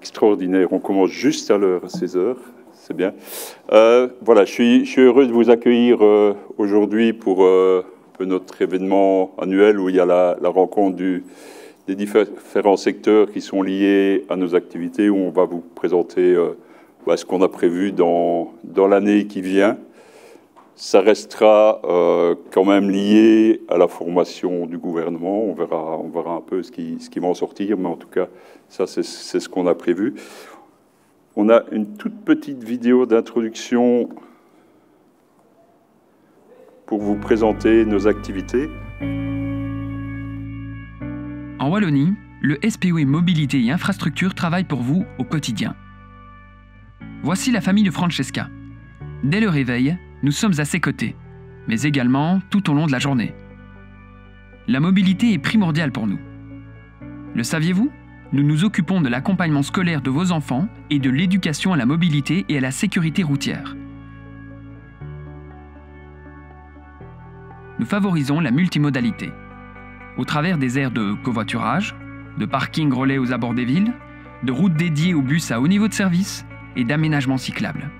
extraordinaire. On commence juste à l'heure, à 16 heures. C'est bien. Voilà, je suis heureux de vous accueillir aujourd'hui pour notre événement annuel où il y a la rencontre des différents secteurs qui sont liés à nos activités, où on va vous présenter ce qu'on a prévu dans l'année qui vient. Ça restera quand même lié à la formation du gouvernement. On verra un peu ce qui va en sortir, mais en tout cas, ça, c'est ce qu'on a prévu. On a une toute petite vidéo d'introduction pour vous présenter nos activités. En Wallonie, le SPOE Mobilité et Infrastructure travaille pour vous au quotidien. Voici la famille de Francesca. Dès le réveil, nous sommes à ses côtés, mais également tout au long de la journée. La mobilité est primordiale pour nous. Le saviez-vous ? Nous nous occupons de l'accompagnement scolaire de vos enfants et de l'éducation à la mobilité et à la sécurité routière. Nous favorisons la multimodalité, au travers des aires de covoiturage, de parking relais aux abords des villes, de routes dédiées aux bus à haut niveau de service et d'aménagements cyclables.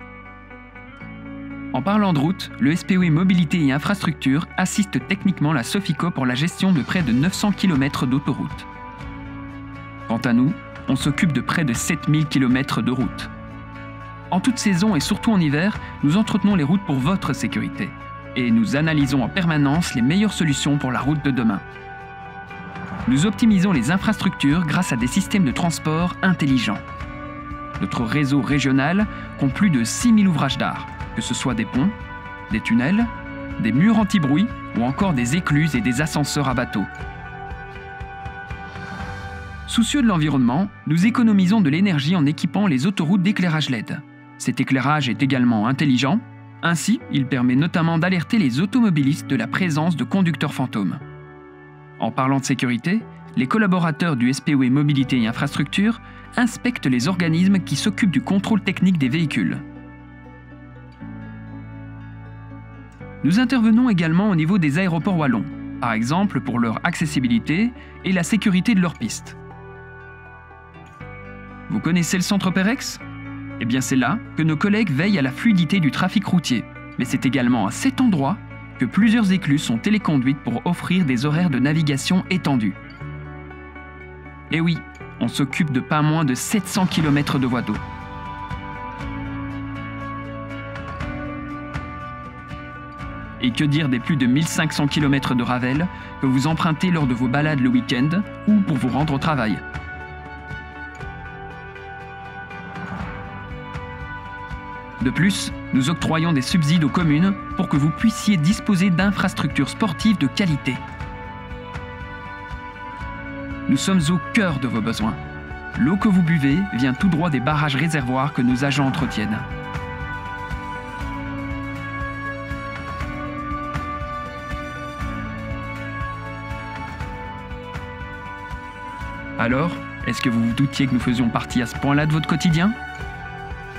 En parlant de route, le SPOE Mobilité et Infrastructure assiste techniquement la Sofico pour la gestion de près de 900 km d'autoroutes. Quant à nous, on s'occupe de près de 7000 km de routes. En toute saison et surtout en hiver, nous entretenons les routes pour votre sécurité et nous analysons en permanence les meilleures solutions pour la route de demain. Nous optimisons les infrastructures grâce à des systèmes de transport intelligents. Notre réseau régional compte plus de 6000 ouvrages d'art, que ce soit des ponts, des tunnels, des murs anti-bruit ou encore des écluses et des ascenseurs à bateaux. Soucieux de l'environnement, nous économisons de l'énergie en équipant les autoroutes d'éclairage LED. Cet éclairage est également intelligent. Ainsi, il permet notamment d'alerter les automobilistes de la présence de conducteurs fantômes. En parlant de sécurité, les collaborateurs du SPOE Mobilité et Infrastructure inspectent les organismes qui s'occupent du contrôle technique des véhicules. Nous intervenons également au niveau des aéroports wallons, par exemple pour leur accessibilité et la sécurité de leurs pistes. Vous connaissez le centre Perex ? Eh bien c'est là que nos collègues veillent à la fluidité du trafic routier. Mais c'est également à cet endroit que plusieurs écluses sont téléconduites pour offrir des horaires de navigation étendus. Et oui, on s'occupe de pas moins de 700 km de voies d'eau. Et que dire des plus de 1500 km de Ravel que vous empruntez lors de vos balades le week-end ou pour vous rendre au travail. De plus, nous octroyons des subsides aux communes pour que vous puissiez disposer d'infrastructures sportives de qualité. Nous sommes au cœur de vos besoins. L'eau que vous buvez vient tout droit des barrages réservoirs que nos agents entretiennent. Alors, est-ce que vous vous doutiez que nous faisions partie à ce point-là de votre quotidien ?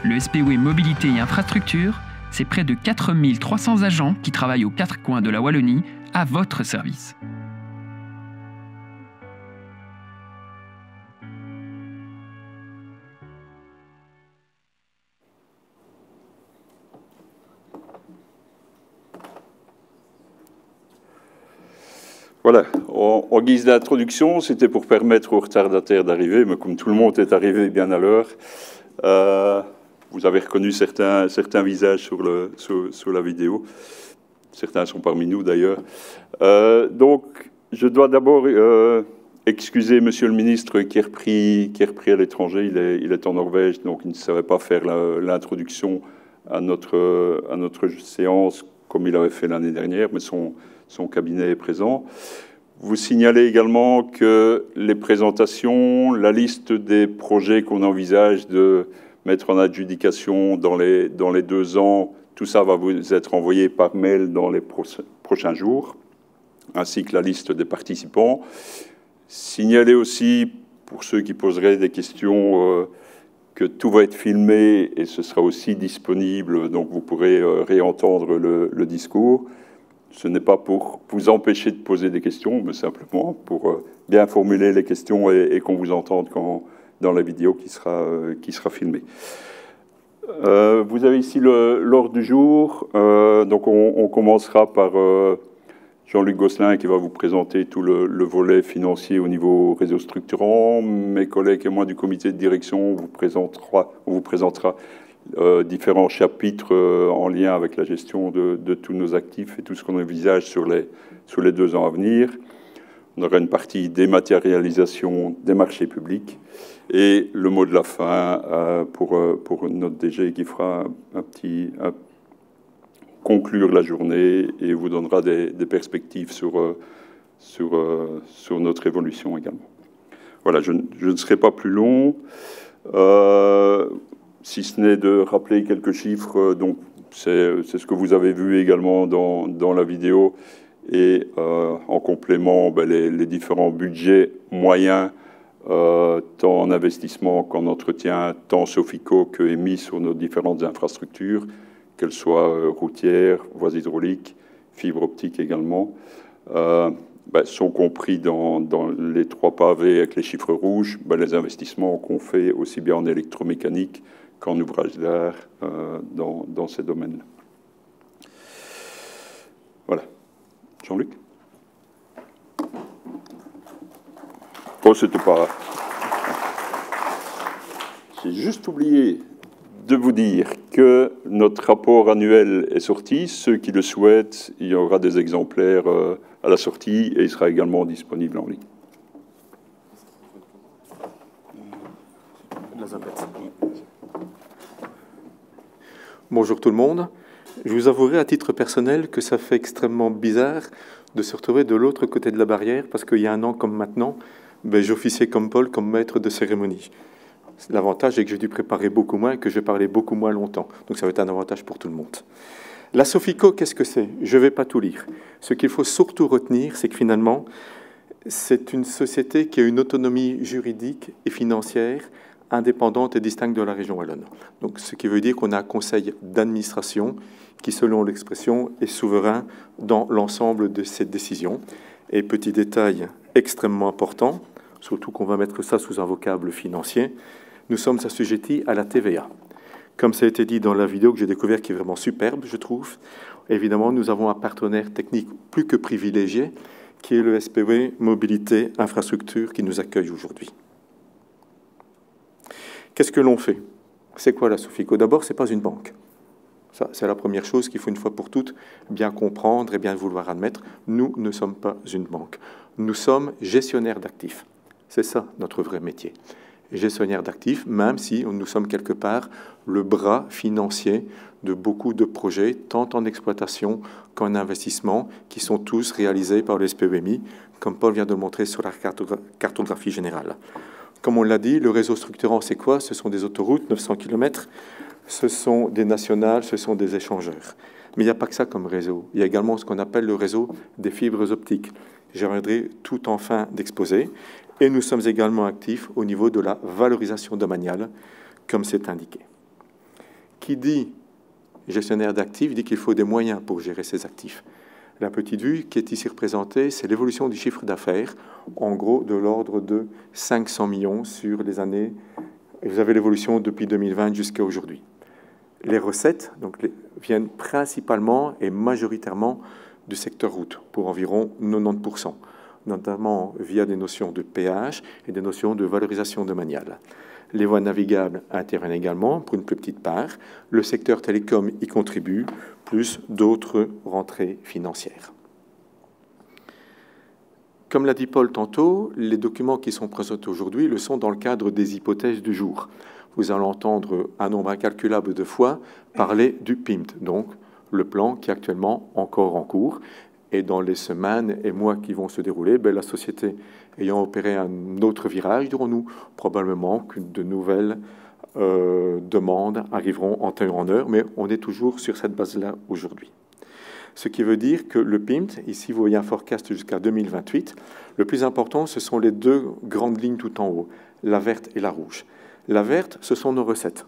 Le SPOE Mobilité et Infrastructure, c'est près de 4300 agents qui travaillent aux quatre coins de la Wallonie à votre service. Voilà, en guise d'introduction, c'était pour permettre aux retardataires d'arriver, mais comme tout le monde est arrivé bien à l'heure, vous avez reconnu certains visages sur la vidéo. Certains sont parmi nous d'ailleurs. Donc, je dois d'abord excuser Monsieur le ministre qui est repris à l'étranger. Il est en Norvège, donc il ne savait pas faire l'introduction à notre séance comme il avait fait l'année dernière, mais son cabinet est présent. Vous signalez également que les présentations, la liste des projets qu'on envisage de mettre en adjudication dans les 2 ans, tout ça va vous être envoyé par mail dans les prochains jours, ainsi que la liste des participants. Signalez aussi, pour ceux qui poseraient des questions, que tout va être filmé et ce sera aussi disponible, donc vous pourrez réentendre le discours. Ce n'est pas pour vous empêcher de poser des questions, mais simplement pour bien formuler les questions et qu'on vous entende quand dans la vidéo qui sera filmée. Vous avez ici l'ordre du jour. Donc on commencera par Jean-Luc Gosselin qui va vous présenter tout le volet financier au niveau réseau structurant. Mes collègues et moi du comité de direction, on vous présentera différents chapitres en lien avec la gestion de tous nos actifs et tout ce qu'on envisage sur les 2 ans à venir. On aura une partie dématérialisation des marchés publics et le mot de la fin pour notre DG qui fera conclure la journée et vous donnera des perspectives sur notre évolution également. Voilà, je ne serai pas plus long, si ce n'est de rappeler quelques chiffres. Donc c'est ce que vous avez vu également dans la vidéo. Et en complément, les différents budgets moyens, tant en investissement qu'en entretien, tant Sofico que émis sur nos différentes infrastructures, qu'elles soient routières, voies hydrauliques, fibres optiques également, sont compris dans les 3 pavés avec les chiffres rouges, les investissements qu'on fait aussi bien en électromécanique qu'en ouvrage d'art dans ces domaines-là. Voilà. Jean-Luc? Oh, c'était pas... J'ai juste oublié de vous dire que notre rapport annuel est sorti. Ceux qui le souhaitent, il y aura des exemplaires à la sortie et il sera également disponible en ligne. Bonjour tout le monde. Je vous avouerai à titre personnel que ça fait extrêmement bizarre de se retrouver de l'autre côté de la barrière parce qu'il y a un an comme maintenant, j'officiais comme Paul, comme maître de cérémonie. L'avantage est que j'ai dû préparer beaucoup moins et que j'ai parlé beaucoup moins longtemps. Donc ça va être un avantage pour tout le monde. La Sofico, qu'est-ce que c'est? Je ne vais pas tout lire. Ce qu'il faut surtout retenir, c'est que finalement, c'est une société qui a une autonomie juridique et financière indépendante et distincte de la région wallonne. Donc, ce qui veut dire qu'on a un conseil d'administration qui, selon l'expression, est souverain dans l'ensemble de ces décisions. Et petit détail extrêmement important, surtout qu'on va mettre ça sous un vocable financier, nous sommes assujettis à la TVA. Comme ça a été dit dans la vidéo que j'ai découvert, qui est vraiment superbe, je trouve, évidemment, nous avons un partenaire technique plus que privilégié, qui est le SPV Mobilité Infrastructure qui nous accueille aujourd'hui. Qu'est-ce que l'on fait? C'est quoi la Sofico? D'abord, ce n'est pas une banque. Ça, c'est la première chose qu'il faut une fois pour toutes bien comprendre et bien vouloir admettre. Nous ne sommes pas une banque. Nous sommes gestionnaires d'actifs. C'est ça notre vrai métier. Gestionnaire d'actifs, même si nous sommes quelque part le bras financier de beaucoup de projets, tant en exploitation qu'en investissement, qui sont tous réalisés par le SPVMI, comme Paul vient de le montrer sur la cartographie générale. Comme on l'a dit, le réseau structurant, c'est quoi? Ce sont des autoroutes, 900 km, ce sont des nationales, ce sont des échangeurs. Mais il n'y a pas que ça comme réseau. Il y a également ce qu'on appelle le réseau des fibres optiques. J'y reviendrai tout en fin d'exposé. Et nous sommes également actifs au niveau de la valorisation domaniale, comme c'est indiqué. Qui dit gestionnaire d'actifs dit qu'il faut des moyens pour gérer ces actifs. La petite vue qui est ici représentée, c'est l'évolution du chiffre d'affaires, en gros de l'ordre de 500 millions sur les années. Vous avez l'évolution depuis 2020 jusqu'à aujourd'hui. Les recettes viennent principalement et majoritairement du secteur route, pour environ 90%, notamment via des notions de péage et des notions de valorisation domaniale. Les voies navigables interviennent également pour une plus petite part. Le secteur télécom y contribue, plus d'autres rentrées financières. Comme l'a dit Paul tantôt, les documents qui sont présentés aujourd'hui le sont dans le cadre des hypothèses du jour. Vous allez entendre un nombre incalculable de fois parler du PIMT, donc le plan qui est actuellement encore en cours. Et dans les semaines et mois qui vont se dérouler, la société ayant opéré un autre virage, dirons-nous, probablement que de nouvelles demandes arriveront en temps et en heure, mais on est toujours sur cette base-là aujourd'hui. Ce qui veut dire que le PIMT, ici vous voyez un forecast jusqu'à 2028, le plus important, ce sont les deux grandes lignes tout en haut, la verte et la rouge. La verte, ce sont nos recettes,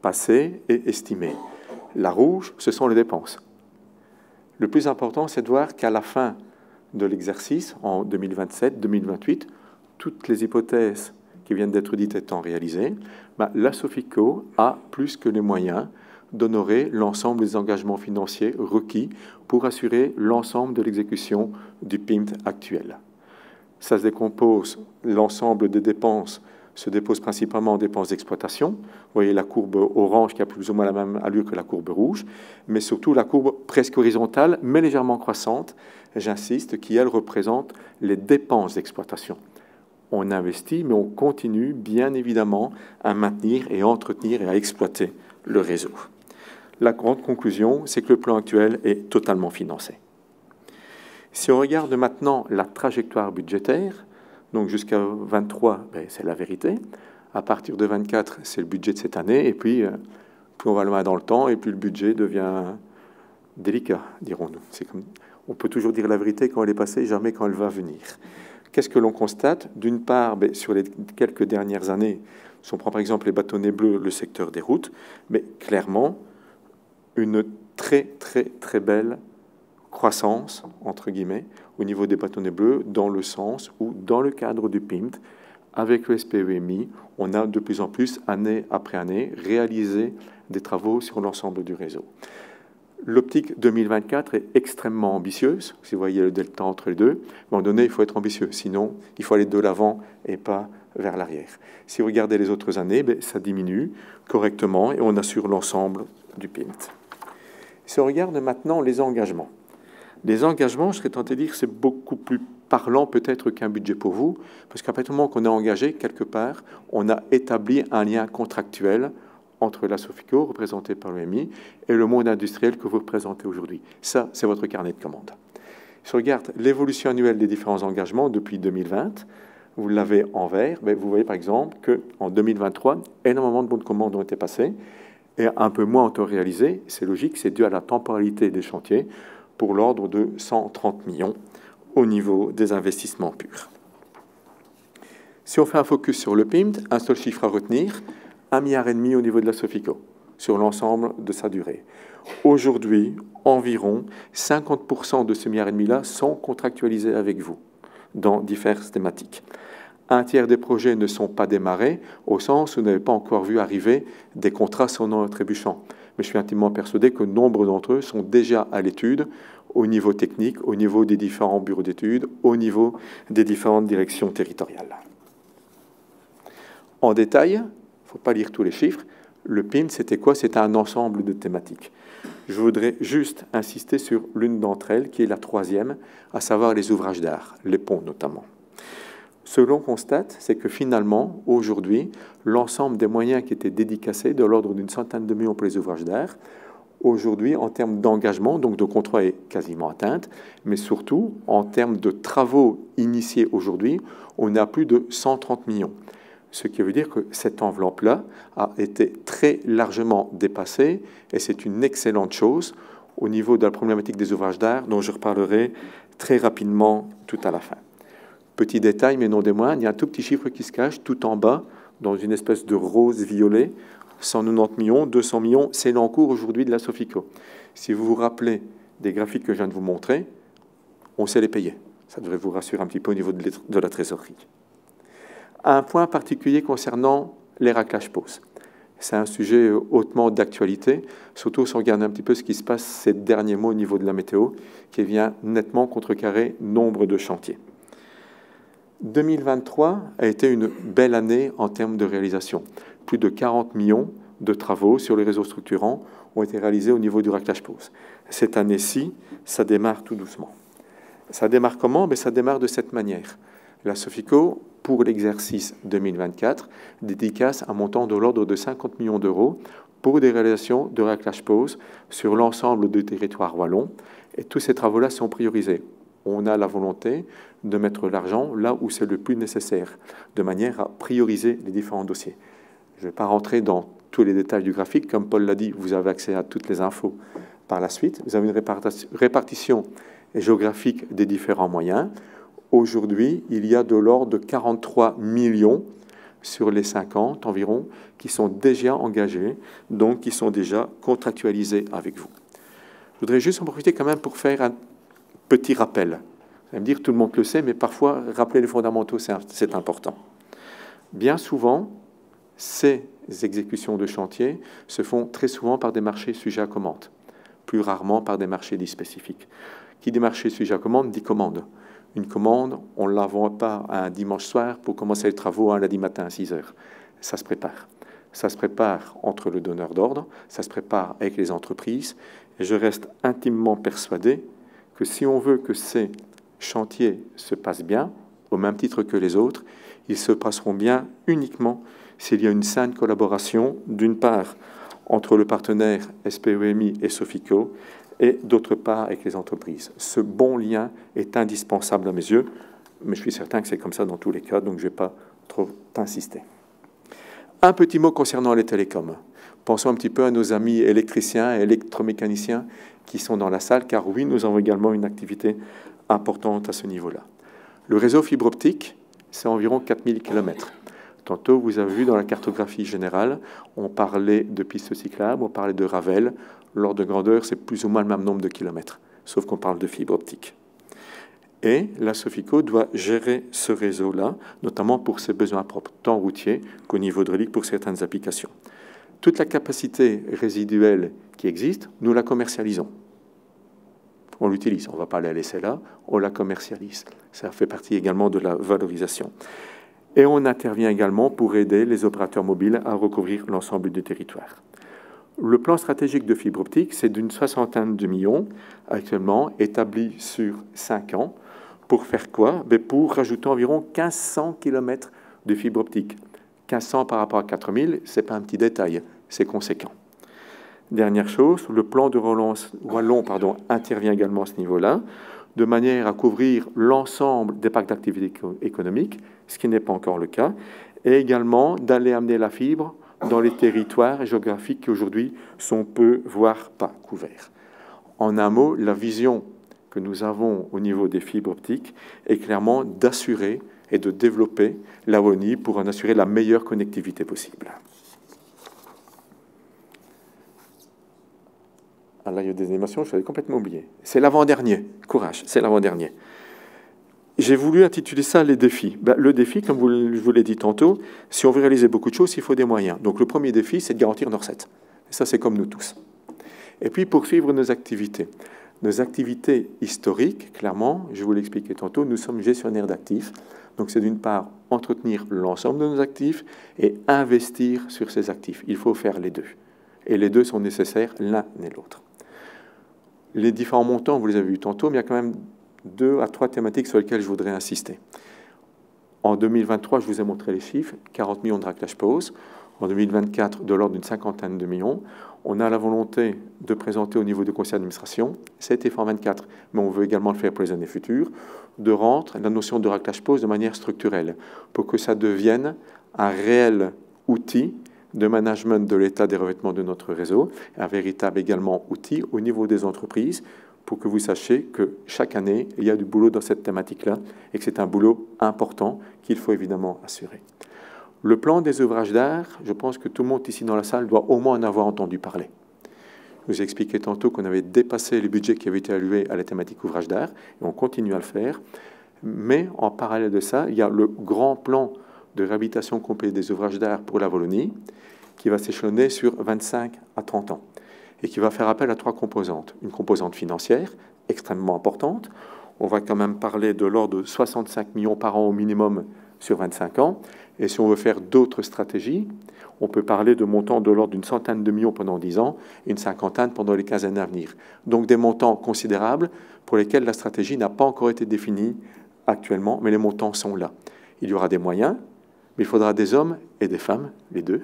passées et estimées. La rouge, ce sont les dépenses. Le plus important, c'est de voir qu'à la fin de l'exercice, en 2027-2028, toutes les hypothèses qui viennent d'être dites étant réalisées, la Sofico a plus que les moyens d'honorer l'ensemble des engagements financiers requis pour assurer l'ensemble de l'exécution du PIMT actuel. Ça se décompose, l'ensemble des dépenses se dépose principalement en dépenses d'exploitation. Vous voyez la courbe orange qui a plus ou moins la même allure que la courbe rouge, mais surtout la courbe presque horizontale, mais légèrement croissante, j'insiste, qui, elle, représente les dépenses d'exploitation. On investit, mais on continue, bien évidemment, à maintenir et à entretenir et à exploiter le réseau. La grande conclusion, c'est que le plan actuel est totalement financé. Si on regarde maintenant la trajectoire budgétaire, donc jusqu'à 23, c'est la vérité. À partir de 24, c'est le budget de cette année. Et puis, plus on va loin dans le temps, et plus le budget devient délicat, dirons-nous. On peut toujours dire la vérité quand elle est passée, jamais quand elle va venir. Qu'est-ce que l'on constate? D'une part, sur les quelques dernières années, si on prend par exemple les bâtonnets bleus, le secteur des routes, mais clairement, une très, très, très belle croissance, entre guillemets, au niveau des bâtonnets bleus, dans le sens où, dans le cadre du PIMT, avec le SPEMI, on a de plus en plus, année après année, réalisé des travaux sur l'ensemble du réseau. L'optique 2024 est extrêmement ambitieuse, si vous voyez le delta entre les deux. À un moment donné, il faut être ambitieux, sinon il faut aller de l'avant et pas vers l'arrière. Si vous regardez les autres années, ça diminue correctement et on assure l'ensemble du PIMT. Si on regarde maintenant les engagements, je serais tenté de dire que c'est beaucoup plus parlant peut-être qu'un budget pour vous, parce qu'à partir du moment qu'on a engagé, quelque part, on a établi un lien contractuel entre la Sofico, représentée par l'EMI, et le monde industriel que vous représentez aujourd'hui. Ça, c'est votre carnet de commandes. Si on regarde l'évolution annuelle des différents engagements depuis 2020, vous l'avez en vert, vous voyez par exemple qu'en 2023, énormément de bons de commande ont été passés, et un peu moins ont été réalisés. C'est logique, c'est dû à la temporalité des chantiers, pour l'ordre de 130 millions au niveau des investissements purs. Si on fait un focus sur le PIMT, un seul chiffre à retenir, 1,5 milliard au niveau de la Sofico, sur l'ensemble de sa durée. Aujourd'hui, environ 50% de ce 1,5 milliard-là sont contractualisés avec vous, dans diverses thématiques. Un tiers des projets ne sont pas démarrés, au sens où vous n'avez pas encore vu arriver des contrats sonnants et trébuchants. Mais je suis intimement persuadé que nombre d'entre eux sont déjà à l'étude au niveau technique, au niveau des différents bureaux d'études, au niveau des différentes directions territoriales. En détail, il ne faut pas lire tous les chiffres, le PIMT, c'était quoi? C'était un ensemble de thématiques. Je voudrais juste insister sur l'une d'entre elles, qui est la troisième, à savoir les ouvrages d'art, les ponts notamment. Ce que l'on constate, c'est que finalement, aujourd'hui, l'ensemble des moyens qui étaient dédicacés, de l'ordre d'une centaine de millions pour les ouvrages d'art, aujourd'hui, en termes d'engagement, donc de contrat est quasiment atteinte, mais surtout, en termes de travaux initiés aujourd'hui, on a plus de 130 millions. Ce qui veut dire que cette enveloppe-là a été très largement dépassée, et c'est une excellente chose au niveau de la problématique des ouvrages d'art, dont je reparlerai très rapidement tout à la fin. Petit détail, mais non des moindres, il y a un tout petit chiffre qui se cache tout en bas, dans une espèce de rose-violet, 190 millions, 200 millions, c'est l'encours aujourd'hui de la Sofico. Si vous vous rappelez des graphiques que je viens de vous montrer, on sait les payer. Ça devrait vous rassurer un petit peu au niveau de la trésorerie. Un point particulier concernant les raclages poses. C'est un sujet hautement d'actualité, surtout si on regarde un petit peu ce qui se passe ces derniers mois au niveau de la météo, qui vient nettement contrecarrer nombre de chantiers. 2023 a été une belle année en termes de réalisation. Plus de 40 millions de travaux sur les réseaux structurants ont été réalisés au niveau du raclage pose. Cette année-ci, ça démarre tout doucement. Ça démarre comment? Ça démarre de cette manière. La Sofico, pour l'exercice 2024, dédicace un montant de l'ordre de 50 millions d'euros pour des réalisations de raclage pose sur l'ensemble du territoire wallon. Et tous ces travaux-là sont priorisés. On a la volonté de mettre l'argent là où c'est le plus nécessaire, de manière à prioriser les différents dossiers. Je ne vais pas rentrer dans tous les détails du graphique. Comme Paul l'a dit, vous avez accès à toutes les infos par la suite. Vous avez une répartition géographique des différents moyens. Aujourd'hui, il y a de l'ordre de 43 millions sur les 50 environ qui sont déjà engagés, donc qui sont déjà contractualisés avec vous. Je voudrais juste en profiter quand même pour faire un petit rappel. Vous allez me dire, tout le monde le sait, mais parfois, rappeler les fondamentaux, c'est important. Bien souvent, ces exécutions de chantier se font très souvent par des marchés sujets à commande, plus rarement par des marchés dits spécifiques. Qui dit marché sujet à commande dit commande. Une commande, on ne la vend pas un dimanche soir pour commencer les travaux un lundi matin à 6 heures. Ça se prépare. Ça se prépare entre le donneur d'ordre, ça se prépare avec les entreprises. Et je reste intimement persuadé que si on veut que ces chantiers se passent bien, au même titre que les autres, ils se passeront bien uniquement s'il y a une saine collaboration, d'une part, entre le partenaire SPEMI et Sofico, et d'autre part avec les entreprises. Ce bon lien est indispensable à mes yeux, mais je suis certain que c'est comme ça dans tous les cas, donc je ne vais pas trop insister. Un petit mot concernant les télécoms. Pensons un petit peu à nos amis électriciens et électromécaniciens qui sont dans la salle, car oui, nous avons également une activité importante à ce niveau-là. Le réseau fibre optique, c'est environ 4000 km. Tantôt, vous avez vu dans la cartographie générale, on parlait de pistes cyclables, on parlait de Ravel. L'ordre de grandeur, c'est plus ou moins le même nombre de kilomètres, sauf qu'on parle de fibre optique. Et la Sofico doit gérer ce réseau-là, notamment pour ses besoins propres, tant routiers qu'au niveau hydraulique pour certaines applications. Toute la capacité résiduelle qui existe, nous la commercialisons. On l'utilise, on ne va pas la laisser là, on la commercialise. Ça fait partie également de la valorisation. Et on intervient également pour aider les opérateurs mobiles à recouvrir l'ensemble du territoire. Le plan stratégique de fibre optique, c'est d'une 60aine de millions, actuellement établi sur 5 ans. Pour faire quoi? Pour rajouter environ 1500 km de fibre optique. 1500 par rapport à 4000, ce n'est pas un petit détail, c'est conséquent. Dernière chose, le plan de relance wallon intervient également à ce niveau-là, de manière à couvrir l'ensemble des parcs d'activité économique, ce qui n'est pas encore le cas, et également d'aller amener la fibre dans les territoires géographiques qui aujourd'hui sont peu, voire pas couverts. En un mot, la vision que nous avons au niveau des fibres optiques est clairement d'assurer et de développer la Wallonie pour en assurer la meilleure connectivité possible. Ah là, il y a des animations, je l'avais complètement oublié. C'est l'avant-dernier, courage, c'est l'avant-dernier. J'ai voulu intituler ça les défis. Le défi, comme je vous l'ai dit tantôt, si on veut réaliser beaucoup de choses, il faut des moyens. Donc le premier défi, c'est de garantir nos recettes. Et ça, c'est comme nous tous. Et puis poursuivre nos activités. Nos activités historiques, clairement, je vous l'ai expliqué tantôt, nous sommes gestionnaires d'actifs. Donc c'est d'une part entretenir l'ensemble de nos actifs et investir sur ces actifs. Il faut faire les deux. Et les deux sont nécessaires l'un et l'autre. Les différents montants, vous les avez vus tantôt, mais il y a quand même 2 à 3 thématiques sur lesquelles je voudrais insister. En 2023, je vous ai montré les chiffres, 40 millions de raclage pause. En 2024, de l'ordre d'une 50aine de millions. On a la volonté de présenter au niveau du conseil d'administration, cet effort 24, mais on veut également le faire pour les années futures, de rendre la notion de raclage pause de manière structurelle, pour que ça devienne un réel outil de management de l'état des revêtements de notre réseau, un véritable également outil au niveau des entreprises, pour que vous sachiez que chaque année, il y a du boulot dans cette thématique-là, et que c'est un boulot important qu'il faut évidemment assurer. Le plan des ouvrages d'art, je pense que tout le monde ici dans la salle doit au moins en avoir entendu parler. Je vous ai expliqué tantôt qu'on avait dépassé les budgets qui avaient été alloués à la thématique ouvrages d'art, et on continue à le faire. Mais en parallèle de ça, il y a le grand plan de réhabilitation complète des ouvrages d'art pour la Wallonie, qui va s'échelonner sur 25 à 30 ans, et qui va faire appel à 3 composantes. Une composante financière, extrêmement importante. On va quand même parler de l'ordre de 65 millions par an au minimum sur 25 ans. Et si on veut faire d'autres stratégies, on peut parler de montants de l'ordre d'une centaine de millions pendant 10 ans, une cinquantaine pendant les 15 années à venir. Donc des montants considérables pour lesquels la stratégie n'a pas encore été définie actuellement, mais les montants sont là. Il y aura des moyens, mais il faudra des hommes et des femmes, les deux.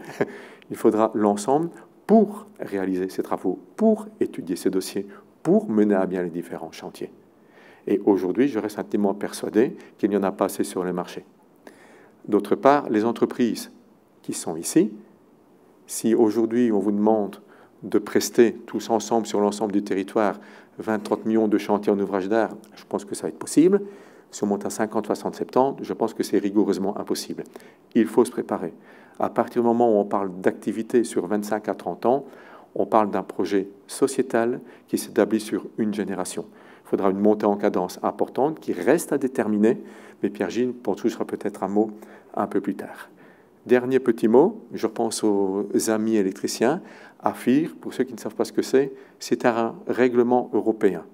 Il faudra l'ensemble pour réaliser ces travaux, pour étudier ces dossiers, pour mener à bien les différents chantiers. Et aujourd'hui, je reste intimement persuadé qu'il n'y en a pas assez sur le marché. D'autre part, les entreprises qui sont ici, si aujourd'hui on vous demande de prester tous ensemble sur l'ensemble du territoire 20-30 millions de chantiers en ouvrage d'art, je pense que ça va être possible. Si on monte à 50, 60, 70, je pense que c'est rigoureusement impossible. Il faut se préparer. À partir du moment où on parle d'activité sur 25 à 30 ans, on parle d'un projet sociétal qui s'établit sur une génération. Il faudra une montée en cadence importante qui reste à déterminer, mais Pierre-Gilles, pour tout, sera peut-être un mot un peu plus tard. Dernier petit mot, je repense aux amis électriciens. AFIR, pour ceux qui ne savent pas ce que c'est un règlement européen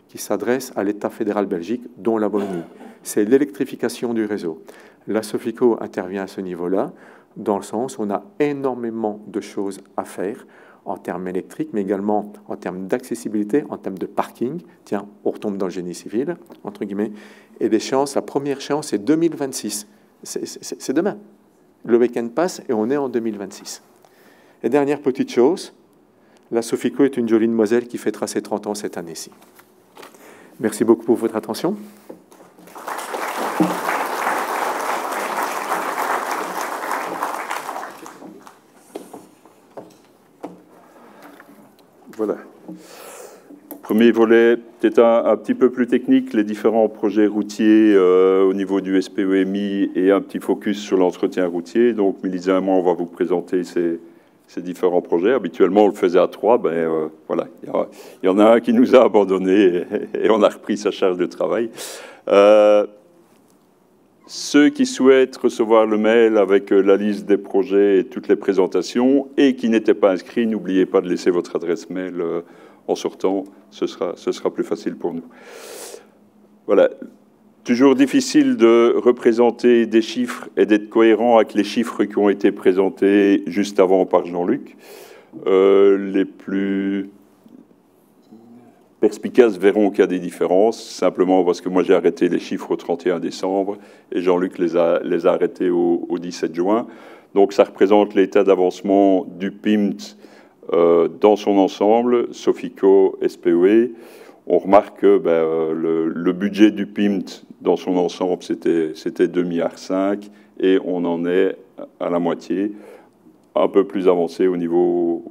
qui s'adresse à l'État fédéral Belgique, dont la Wallonie. C'est l'électrification du réseau. La Sofico intervient à ce niveau-là, dans le sens où on a énormément de choses à faire en termes électriques, mais également en termes d'accessibilité, en termes de parking. Tiens, on retombe dans le génie civil, entre guillemets. Et l'échéance, la première échéance, c'est 2026. C'est demain. Le week-end passe et on est en 2026. Et dernière petite chose, la Sofico est une jolie demoiselle qui fêtera ses 30 ans cette année-ci. Merci beaucoup pour votre attention. Voilà. Premier volet, peut-être un petit peu plus technique, les différents projets routiers au niveau du SPEMI et un petit focus sur l'entretien routier. Donc, Mélisa et moi, on va vous présenter ces différents projets. Habituellement, on le faisait à 3. Voilà, il y en a un qui nous a abandonnés et on a repris sa charge de travail. Ceux qui souhaitent recevoir le mail avec la liste des projets et toutes les présentations et qui n'étaient pas inscrits, n'oubliez pas de laisser votre adresse mail en sortant, ce sera plus facile pour nous. Voilà. Toujours difficile de représenter des chiffres et d'être cohérent avec les chiffres qui ont été présentés juste avant par Jean-Luc. Les plus perspicaces verront qu'il y a des différences, simplement parce que moi j'ai arrêté les chiffres au 31 décembre et Jean-Luc les a arrêtés au 17 juin. Donc ça représente l'état d'avancement du PIMT dans son ensemble, Sofico, SPE. On remarque que le budget du PIMT dans son ensemble, c'était 2,5 milliards et on en est à la moitié, un peu plus avancé au niveau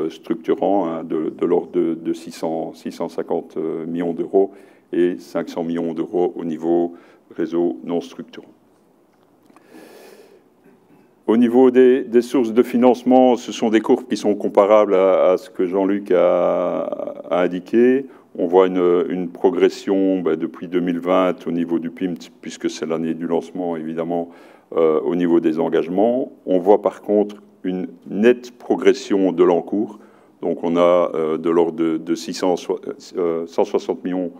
structurant, hein, de l'ordre de 650 millions d'euros et 500 millions d'euros au niveau réseau non structurant. Au niveau des sources de financement, ce sont des courbes qui sont comparables à ce que Jean-Luc a indiqué. On voit une progression depuis 2020 au niveau du PIMT, puisque c'est l'année du lancement, évidemment, au niveau des engagements. On voit par contre une nette progression de l'encours. Donc on a de l'ordre de 160 millions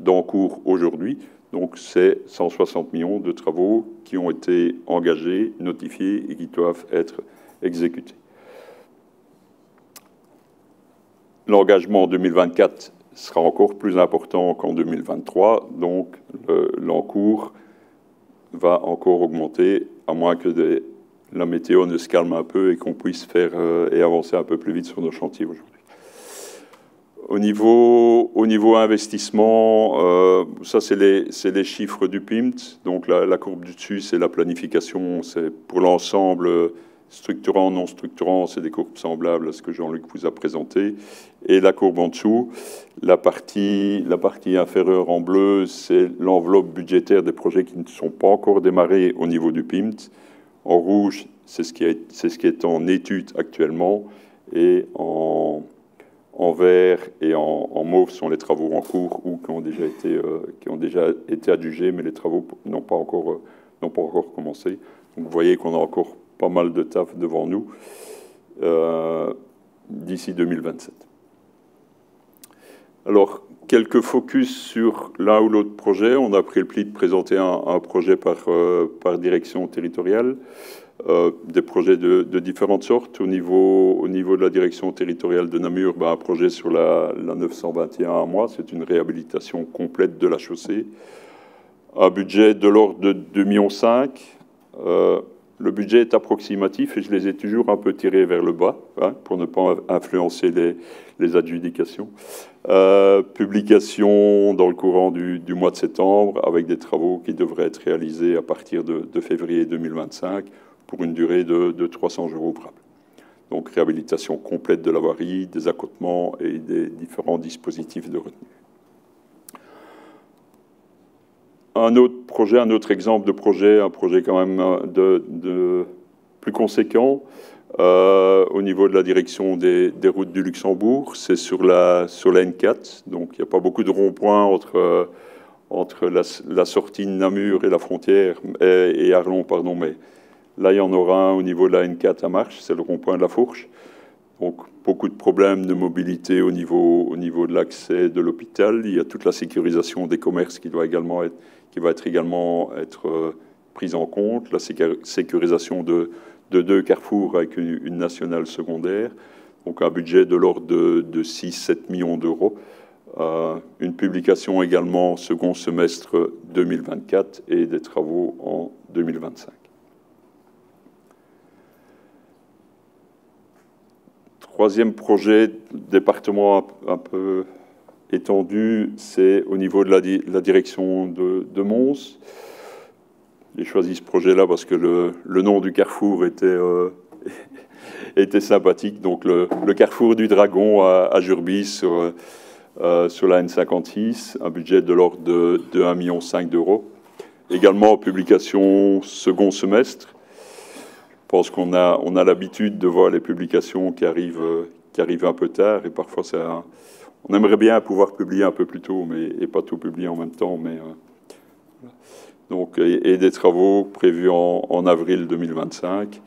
d'encours aujourd'hui. Donc c'est 160 millions de travaux qui ont été engagés, notifiés et qui doivent être exécutés. L'engagement en 2024 sera encore plus important qu'en 2023, donc l'encours va encore augmenter, à moins que la météo ne se calme un peu et qu'on puisse faire et avancer un peu plus vite sur nos chantiers aujourd'hui. Au niveau investissement, ça c'est les chiffres du PIMT. Donc la courbe du dessus, c'est la planification, c'est pour l'ensemble structurant, non structurant, c'est des courbes semblables à ce que Jean-Luc vous a présenté. Et la courbe en dessous, la partie inférieure en bleu, c'est l'enveloppe budgétaire des projets qui ne sont pas encore démarrés au niveau du PIMT. En rouge, c'est ce qui est en étude actuellement, et en vert et en mauve sont les travaux en cours ou qui ont déjà été adjugés, mais les travaux n'ont pas encore commencé. Donc vous voyez qu'on a encore pas mal de taf devant nous d'ici 2027. Alors, quelques focus sur l'un ou l'autre projet. On a pris le pli de présenter un projet par direction territoriale. Des projets de différentes sortes. Au niveau de la direction territoriale de Namur, un projet sur la 921 à Mois, c'est une réhabilitation complète de la chaussée. Un budget de l'ordre de 2,5 millions. Le budget est approximatif et je les ai toujours un peu tirés vers le bas, hein, pour ne pas influencer les adjudications. Publication dans le courant du mois de septembre avec des travaux qui devraient être réalisés à partir de février 2025 pour une durée de 300 jours ouvrables. Donc réhabilitation complète de la voirie, des accotements et des différents dispositifs de retenue. Un autre exemple de projet, un projet quand même de plus conséquent au niveau de la direction des routes du Luxembourg, c'est sur la N4. Donc il n'y a pas beaucoup de ronds-points entre la sortie de Namur et la frontière, et Arlon, pardon, mais Là, il y en aura un au niveau de la N4 à Marche, c'est le rond-point de la Fourche. Donc, beaucoup de problèmes de mobilité au niveau de l'accès de l'hôpital. Il y a toute la sécurisation des commerces qui va également être prise en compte. La sécurisation de 2 carrefours avec une nationale secondaire. Donc, un budget de l'ordre de 6-7 millions d'euros. Une publication également second semestre 2024 et des travaux en 2025. Troisième projet, département un peu étendu, c'est au niveau de la direction de Mons. J'ai choisi ce projet-là parce que le nom du carrefour était sympathique. Donc le carrefour du Dragon à Jurbis sur la N56, un budget de l'ordre de 1,5 million d'euros. Également publication second semestre. Je pense qu'on a l'habitude de voir les publications qui arrivent un peu tard et parfois on aimerait bien pouvoir publier un peu plus tôt et pas tout publier en même temps. Donc, et des travaux prévus en avril 2025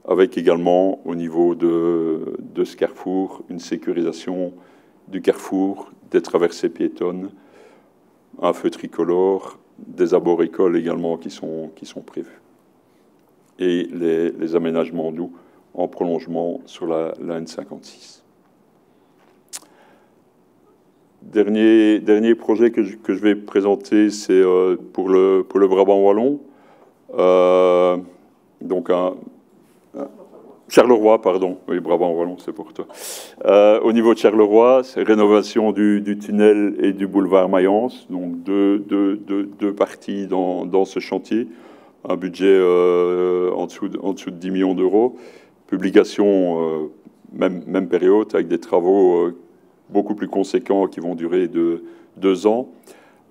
avec également au niveau de ce carrefour une sécurisation du carrefour, des traversées piétonnes, un feu tricolore, des arboricoles également qui sont prévus. Et les aménagements doux en prolongement sur la N56. Dernier projet que je vais présenter, c'est pour le Brabant wallon. Donc Charleroi, pardon. Oui, Brabant wallon, c'est pour toi. Au niveau de Charleroi, c'est rénovation du tunnel et du boulevard Mayence. Donc deux parties dans ce chantier. Un budget en dessous de 10 millions d'euros. Publication, même période, avec des travaux beaucoup plus conséquents qui vont durer 2 ans.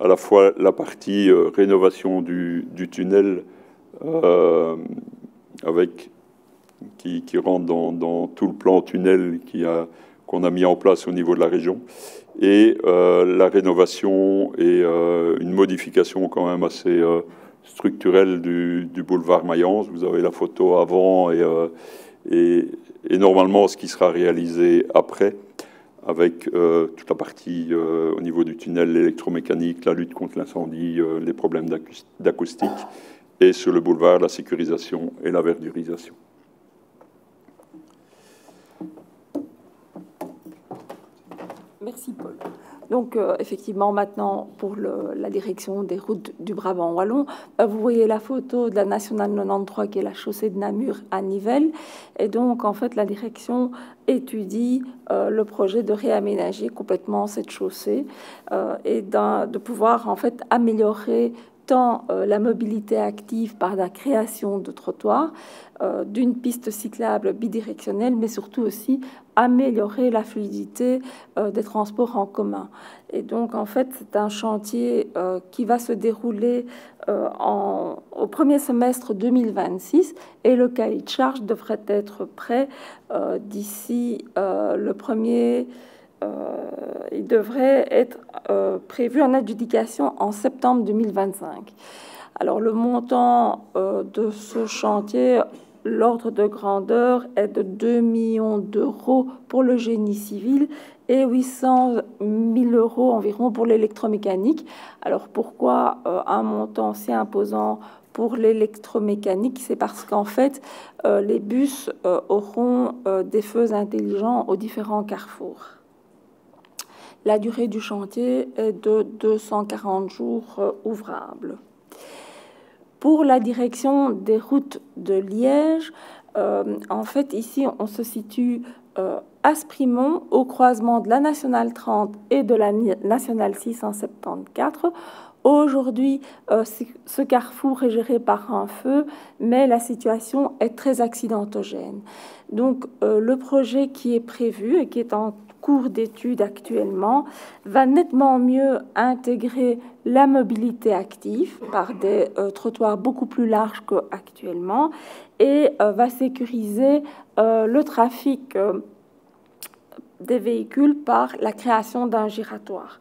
À la fois la partie rénovation du tunnel qui rentre dans tout le plan tunnel qu'on a mis en place au niveau de la région. Et la rénovation et une modification quand même assez structurelle du boulevard Mayence. Vous avez la photo avant et normalement ce qui sera réalisé après avec toute la partie au niveau du tunnel, l'électromécanique, la lutte contre l'incendie, les problèmes d'acoustique et sur le boulevard, la sécurisation et la verdurisation. Merci Paul. Donc effectivement maintenant pour la direction des routes du Brabant wallon, vous voyez la photo de la nationale 93 qui est la chaussée de Namur à Nivelles et donc en fait la direction étudie le projet de réaménager complètement cette chaussée et de pouvoir en fait améliorer tant la mobilité active par la création de trottoirs, d'une piste cyclable bidirectionnelle, mais surtout aussi améliorer la fluidité des transports en commun. Et donc, en fait, c'est un chantier qui va se dérouler au premier semestre 2026 et le cahier de charge devrait être prêt d'ici le premier... il devrait être prévu en adjudication en septembre 2025. Alors, le montant de ce chantier, l'ordre de grandeur est de 2 millions d'euros pour le génie civil et 800 000 euros environ pour l'électromécanique. Alors, pourquoi un montant si imposant pour l'électromécanique? C'est parce qu'en fait, les bus auront des feux intelligents aux différents carrefours. La durée du chantier est de 240 jours ouvrables. Pour la direction des routes de Liège, en fait, ici, on se situe à Sprimont, au croisement de la Nationale 30 et de la Nationale 674. Aujourd'hui, ce carrefour est géré par un feu, mais la situation est très accidentogène. Donc, le projet qui est prévu et qui est en cours d'étude actuellement va nettement mieux intégrer la mobilité active par des trottoirs beaucoup plus larges qu'actuellement et va sécuriser le trafic des véhicules par la création d'un giratoire.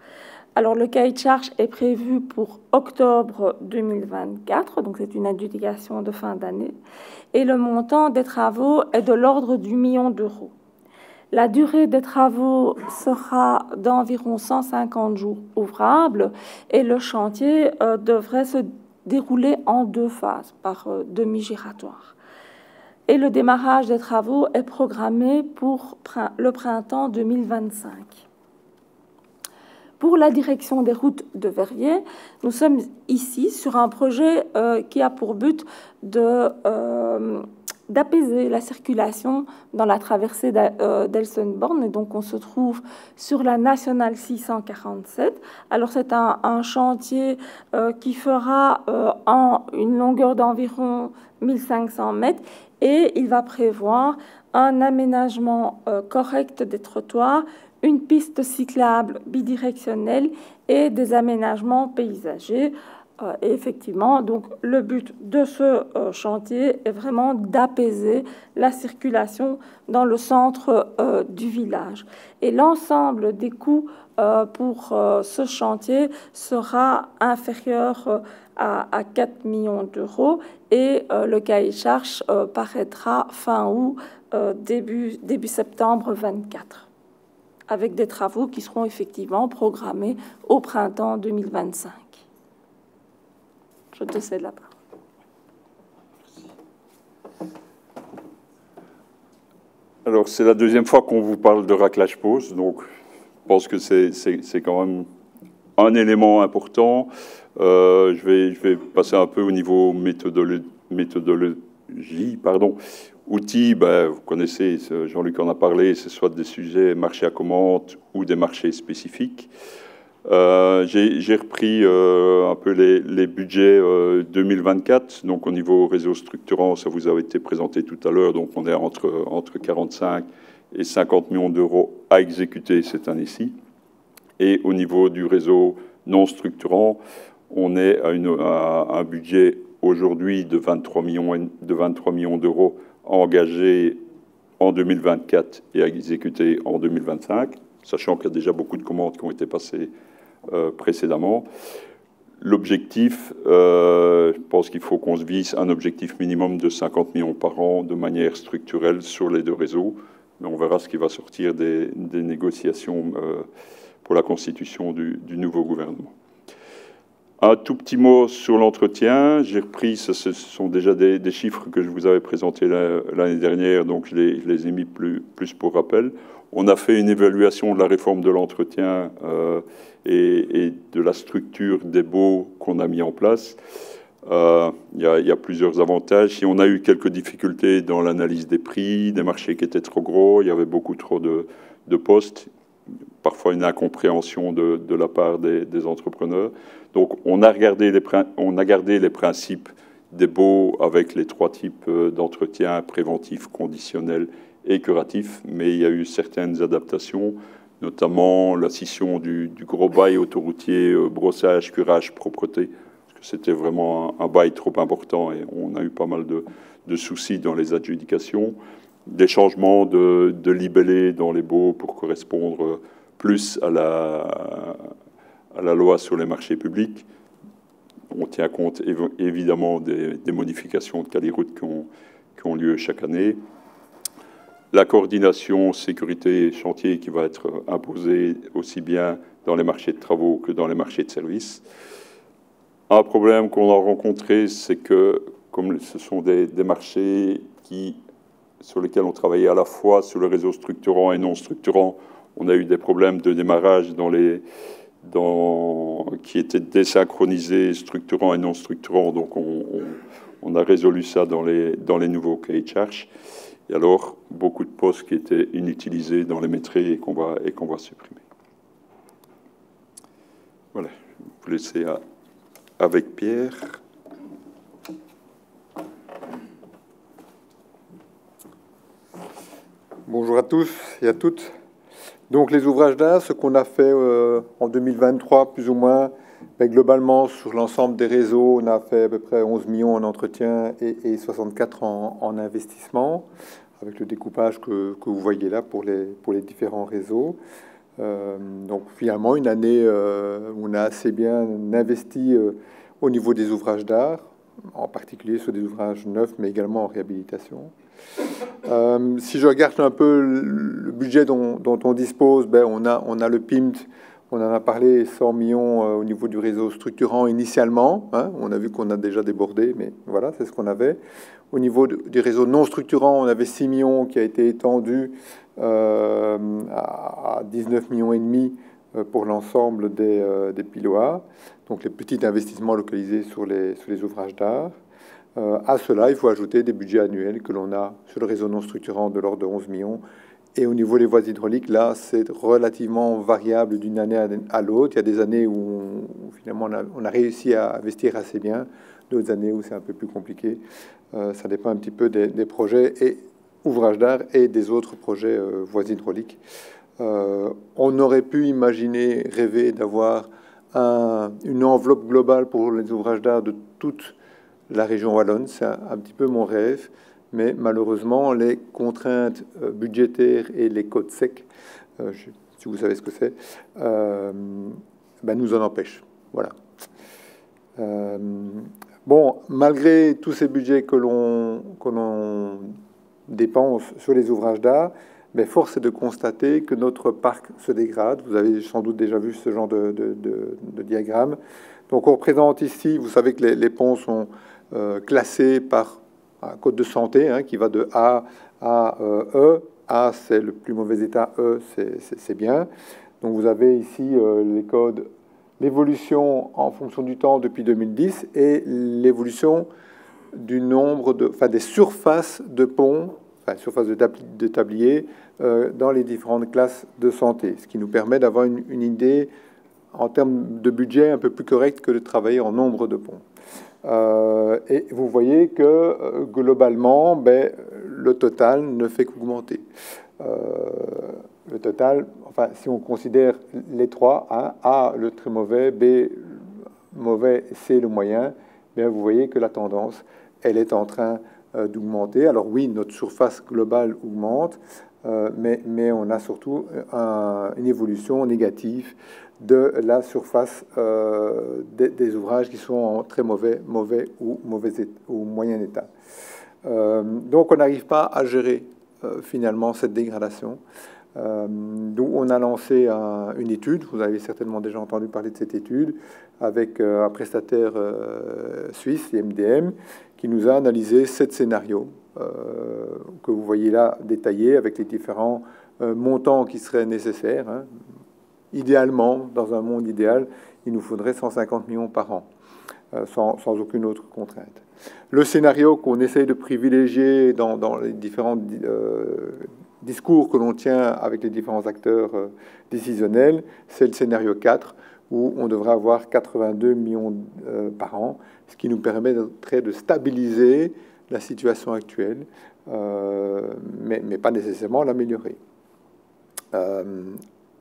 Alors, le cahier de charge est prévu pour octobre 2024, donc c'est une adjudication de fin d'année, et le montant des travaux est de l'ordre du million d'euros. La durée des travaux sera d'environ 150 jours ouvrables et le chantier devrait se dérouler en 2 phases, par demi-giratoire. Et le démarrage des travaux est programmé pour le printemps 2025. Pour la direction des routes de Verrières, nous sommes ici sur un projet qui a pour but d'apaiser la circulation dans la traversée d'Elsenborn. Et donc, on se trouve sur la nationale 647. Alors, c'est un chantier qui fera une longueur d'environ 1500 mètres et il va prévoir un aménagement correct des trottoirs, une piste cyclable bidirectionnelle et des aménagements paysagers. Et effectivement, donc, le but de ce chantier est vraiment d'apaiser la circulation dans le centre du village. Et l'ensemble des coûts pour ce chantier sera inférieur à 4 millions d'euros et le cahier de charge paraîtra fin août, début septembre 24. Avec des travaux qui seront effectivement programmés au printemps 2025. Je te cède la parole. Alors, c'est la deuxième fois qu'on vous parle de raclage-pause, donc je pense que c'est quand même un élément important. Je vais passer un peu au niveau méthodologie, pardon. Outils, vous connaissez, Jean-Luc en a parlé, c'est soit des sujets marchés à commande ou des marchés spécifiques. J'ai repris un peu les budgets 2024, donc au niveau réseau structurant, ça vous a été présenté tout à l'heure, donc on est entre 45 et 50 millions d'euros à exécuter cette année-ci. Et au niveau du réseau non structurant, on est à un budget aujourd'hui de 23 millions d'euros engagés en 2024 et à exécuter en 2025, sachant qu'il y a déjà beaucoup de commandes qui ont été passées précédemment. L'objectif, je pense qu'il faut qu'on se vise un objectif minimum de 50 millions par an de manière structurelle sur les 2 réseaux, mais on verra ce qui va sortir des négociations pour la constitution du nouveau gouvernement. Un tout petit mot sur l'entretien. J'ai repris, ce sont déjà des chiffres que je vous avais présentés l'année dernière, donc je les ai mis plus pour rappel. On a fait une évaluation de la réforme de l'entretien et de la structure des baux qu'on a mis en place. Il y a plusieurs avantages. Si on a eu quelques difficultés dans l'analyse des prix, des marchés qui étaient trop gros, il y avait beaucoup trop de postes, parfois une incompréhension de la part des entrepreneurs. Donc, on a gardé les principes des baux avec les 3 types d'entretien, préventif, conditionnel et curatif, mais il y a eu certaines adaptations, notamment la scission du gros bail autoroutier, brossage, curage, propreté, parce que c'était vraiment un bail trop important et on a eu pas mal de soucis dans les adjudications, des changements de libellé dans les baux pour correspondre plus à la loi sur les marchés publics. On tient compte évidemment des modifications de Caliroute qui ont lieu chaque année. La coordination sécurité chantier qui va être imposée aussi bien dans les marchés de travaux que dans les marchés de services. Un problème qu'on a rencontré, c'est que comme ce sont des marchés sur lesquels on travaillait à la fois sur le réseau structurant et non structurant, on a eu des problèmes de démarrage qui étaient désynchronisés, structurants et non structurants. Donc, on a résolu ça dans les nouveaux cahiers de charge. Et alors, beaucoup de postes qui étaient inutilisés dans les métiers et qu'on va supprimer. Voilà, je vais vous laisser avec Pierre. Bonjour à tous et à toutes. Donc les ouvrages d'art, ce qu'on a fait en 2023, plus ou moins, globalement sur l'ensemble des réseaux, on a fait à peu près 11 millions en entretien et 64 en investissement, avec le découpage que vous voyez là pour les différents réseaux. Donc finalement, une année où on a assez bien investi au niveau des ouvrages d'art, en particulier sur des ouvrages neufs, mais également en réhabilitation. Si je regarde un peu le budget dont on dispose, ben on a le PIMT, on en a parlé, 100 millions au niveau du réseau structurant initialement. Hein, on a vu qu'on a déjà débordé, mais voilà, c'est ce qu'on avait. Au niveau du réseau non structurant, on avait 6 millions qui a été étendu à 19 millions et demi pour l'ensemble des PILOA, donc les petits investissements localisés sur les ouvrages d'art. À cela, il faut ajouter des budgets annuels que l'on a sur le réseau non structurant de l'ordre de 11 millions. Et au niveau des voies hydrauliques, là, c'est relativement variable d'une année à l'autre. Il y a des années où finalement on a réussi à investir assez bien, d'autres années où c'est un peu plus compliqué. Ça dépend un petit peu des projets et ouvrages d'art et des autres projets voies hydrauliques. On aurait pu imaginer, rêver d'avoir une enveloppe globale pour les ouvrages d'art de toute la région wallonne. C'est un petit peu mon rêve, mais malheureusement, les contraintes budgétaires et les codes secs, si vous savez ce que c'est, nous en empêchent. Voilà. Bon, malgré tous ces budgets que l'on dépense sur les ouvrages d'art, mais force est de constater que notre parc se dégrade. Vous avez sans doute déjà vu ce genre de diagramme. Donc on représente ici, vous savez que les ponts sont classés par un code de santé qui va de A à E. A, c'est le plus mauvais état, E, c'est bien. Donc vous avez ici les codes, l'évolution en fonction du temps depuis 2010 et l'évolution du nombre des surfaces de ponts, surfaces de tabliers dans les différentes classes de santé, ce qui nous permet d'avoir une idée en termes de budget un peu plus correct que de travailler en nombre de ponts. Et vous voyez que globalement, le total ne fait qu'augmenter. Le total, enfin, si on considère les trois, A, le très mauvais, B, mauvais, C, le moyen, vous voyez que la tendance, elle est en train d'augmenter. Alors oui, notre surface globale augmente, mais on a surtout une évolution négative de la surface des ouvrages qui sont en très mauvais ou moyen état. Donc on n'arrive pas à gérer finalement cette dégradation. D'où on a lancé une étude, vous avez certainement déjà entendu parler de cette étude, avec un prestataire suisse, MDM, qui nous a analysé 7 scénarios que vous voyez là détaillés avec les différents montants qui seraient nécessaires. Idéalement, dans un monde idéal, il nous faudrait 150 millions par an, sans aucune autre contrainte. Le scénario qu'on essaye de privilégier dans les différents discours que l'on tient avec les différents acteurs décisionnels, c'est le scénario 4, où on devrait avoir 82 millions par an, ce qui nous permettrait de stabiliser la situation actuelle, mais pas nécessairement l'améliorer.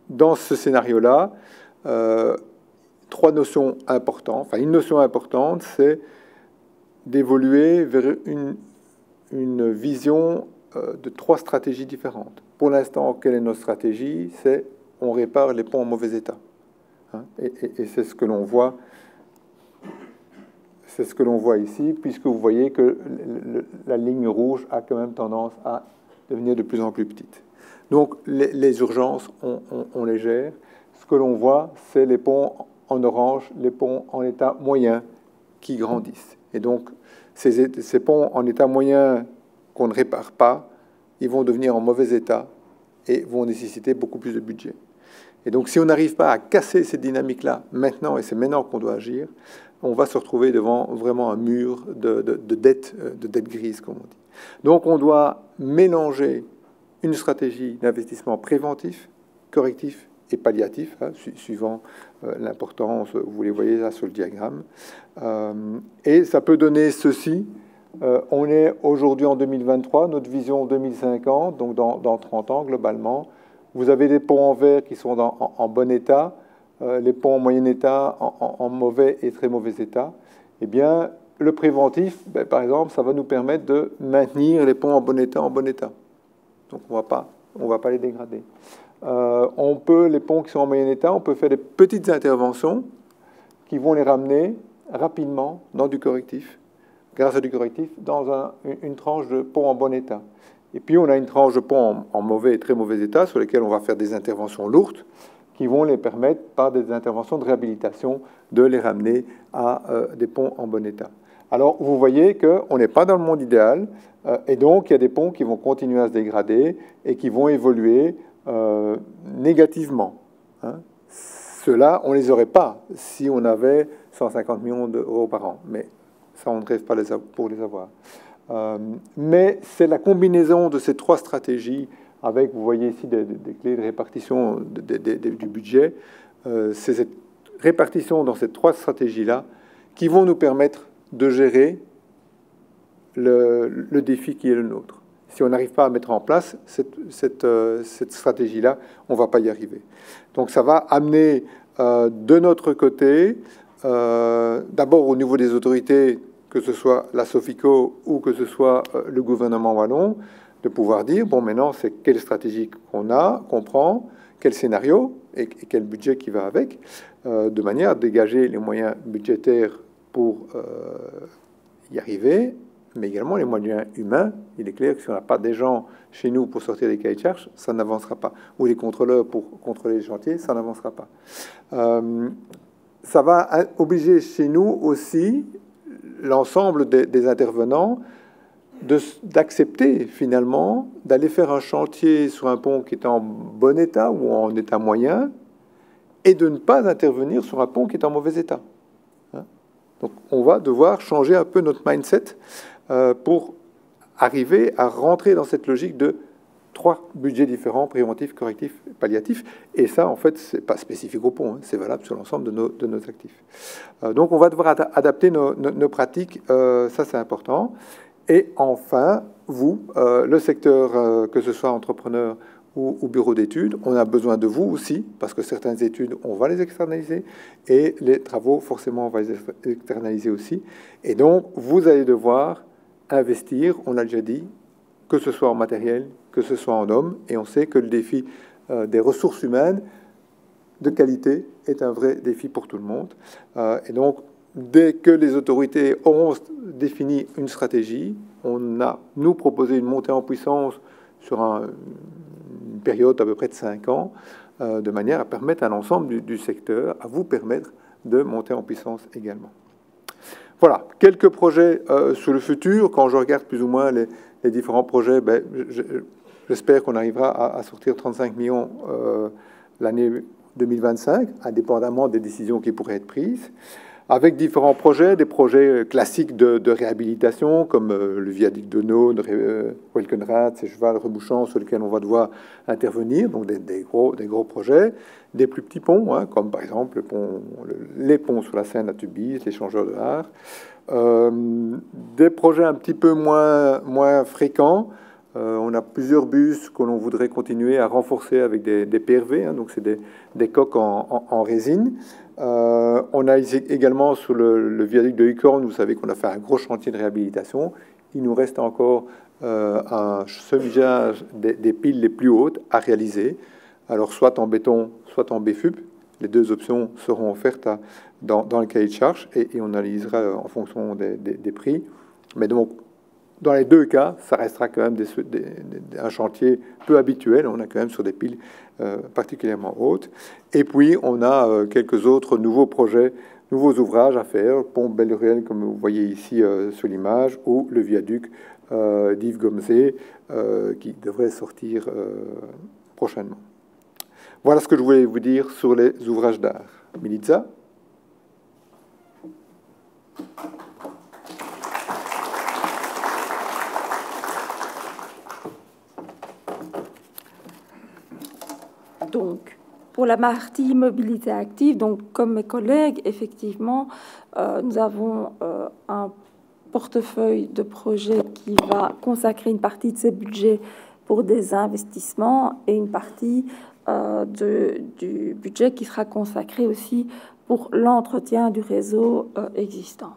Dans ce scénario-là, 3 notions importantes. Enfin, une notion importante, c'est d'évoluer vers une vision de 3 stratégies différentes. Pour l'instant, quelle est notre stratégie? C'est on répare les ponts en mauvais état. Et c'est ce que l'on voit. C'est ce que l'on voit ici, puisque vous voyez que la ligne rouge a quand même tendance à devenir de plus en plus petite. Donc les urgences, on les gère. Ce que l'on voit, c'est les ponts en orange, les ponts en état moyen qui grandissent. Et donc ces ponts en état moyen qu'on ne répare pas, ils vont devenir en mauvais état et vont nécessiter beaucoup plus de budget. Et donc si on n'arrive pas à casser cette dynamique-là maintenant, et c'est maintenant qu'on doit agir, on va se retrouver devant vraiment un mur de dette grise, comme on dit. Donc on doit mélanger une stratégie d'investissement préventif, correctif et palliatif, suivant l'importance, vous les voyez là sur le diagramme. Et ça peut donner ceci. On est aujourd'hui en 2023, notre vision 2050, donc dans 30 ans globalement. Vous avez des ponts en vert qui sont en bon état, les ponts en moyen état, en mauvais et très mauvais état. Eh bien, le préventif, par exemple, ça va nous permettre de maintenir les ponts en bon état. Donc on va pas les dégrader. les ponts qui sont en moyen état, on peut faire des petites interventions qui vont les ramener rapidement dans du correctif, grâce à du correctif, dans une tranche de pont en bon état. Et puis, on a une tranche de pont en mauvais et très mauvais état sur lesquelles on va faire des interventions lourdes qui vont les permettre, par des interventions de réhabilitation, de les ramener à des ponts en bon état. Alors, vous voyez qu'on n'est pas dans le monde idéal, et donc il y a des ponts qui vont continuer à se dégrader et qui vont évoluer négativement. Hein. Ceux-là, on ne les aurait pas si on avait 150 millions d'euros par an, mais ça, on ne rêve pas pour les avoir. Mais c'est la combinaison de ces trois stratégies avec, vous voyez ici, des clés de répartition du budget, c'est cette répartition dans ces trois stratégies-là qui vont nous permettre de gérer le défi qui est le nôtre. Si on n'arrive pas à mettre en place cette stratégie-là, on ne va pas y arriver. Donc ça va amener de notre côté, d'abord au niveau des autorités, que ce soit la Sofico ou que ce soit le gouvernement wallon, de pouvoir dire, bon, maintenant, c'est quelle stratégie qu'on prend, quel scénario et quel budget qui va avec, de manière à dégager les moyens budgétaires pour y arriver, mais également les moyens humains. Il est clair que si on n'a pas des gens chez nous pour sortir des cahiers de charges, ça n'avancera pas. Ou les contrôleurs pour contrôler les chantiers, ça n'avancera pas. Ça va obliger chez nous aussi l'ensemble des intervenants d'accepter finalement d'aller faire un chantier sur un pont qui est en bon état ou en état moyen et de ne pas intervenir sur un pont qui est en mauvais état. Donc on va devoir changer un peu notre mindset pour arriver à rentrer dans cette logique de trois budgets différents, préventifs, correctifs, palliatifs. Et ça, en fait, c'est pas spécifique au pont, hein, c'est valable sur l'ensemble de nos actifs. Donc on va devoir adapter nos pratiques, ça c'est important. Et enfin, vous, le secteur, que ce soit entrepreneur ou bureau d'études, on a besoin de vous aussi, parce que certaines études, on va les externaliser, et les travaux, forcément, on va les externaliser aussi. Et donc, vous allez devoir investir, on l'a déjà dit, que ce soit en matériel, que ce soit en hommes, et on sait que le défi des ressources humaines de qualité est un vrai défi pour tout le monde. Et donc, dès que les autorités auront défini une stratégie, on a, nous, proposé une montée en puissance sur une période à peu près de 5 ans, de manière à permettre à l'ensemble du secteur, à vous permettre de monter en puissance également. Voilà, quelques projets sur le futur. Quand je regarde plus ou moins les différents projets, ben, j'espère qu'on arrivera à sortir 35 millions l'année 2025, indépendamment des décisions qui pourraient être prises, avec différents projets, des projets classiques de réhabilitation, comme le viaduc de Naude, Welkenrath, Cheval, Rebouchant, sur lesquels on va devoir intervenir, donc des gros projets, des plus petits ponts, hein, comme par exemple les ponts sur la Seine à Tubize, l'échangeur de Haar, des projets un petit peu moins fréquents. On a plusieurs bus que l'on voudrait continuer à renforcer avec des PRV, hein, donc c'est des coques en résine. On a également sur le viaduc de Hucorne, vous savez qu'on a fait un gros chantier de réhabilitation. Il nous reste encore un semi-jalage des piles les plus hautes à réaliser. Alors soit en béton, soit en BFUP. Les deux options seront offertes dans le cahier de charge et on analysera en fonction des prix. Mais donc, dans les deux cas, ça restera quand même un chantier peu habituel. On a quand même sur des piles particulièrement hautes. Et puis, on a quelques autres nouveaux projets, nouveaux ouvrages à faire. Pont Belle-Ruelle, comme vous voyez ici sur l'image, ou le viaduc d'Yves Gomzé, qui devrait sortir prochainement. Voilà ce que je voulais vous dire sur les ouvrages d'art. Milica. Donc, pour la partie mobilité active, donc comme mes collègues, effectivement, nous avons un portefeuille de projets qui va consacrer une partie de ces budgets pour des investissements et une partie du budget qui sera consacré aussi pour l'entretien du réseau existant.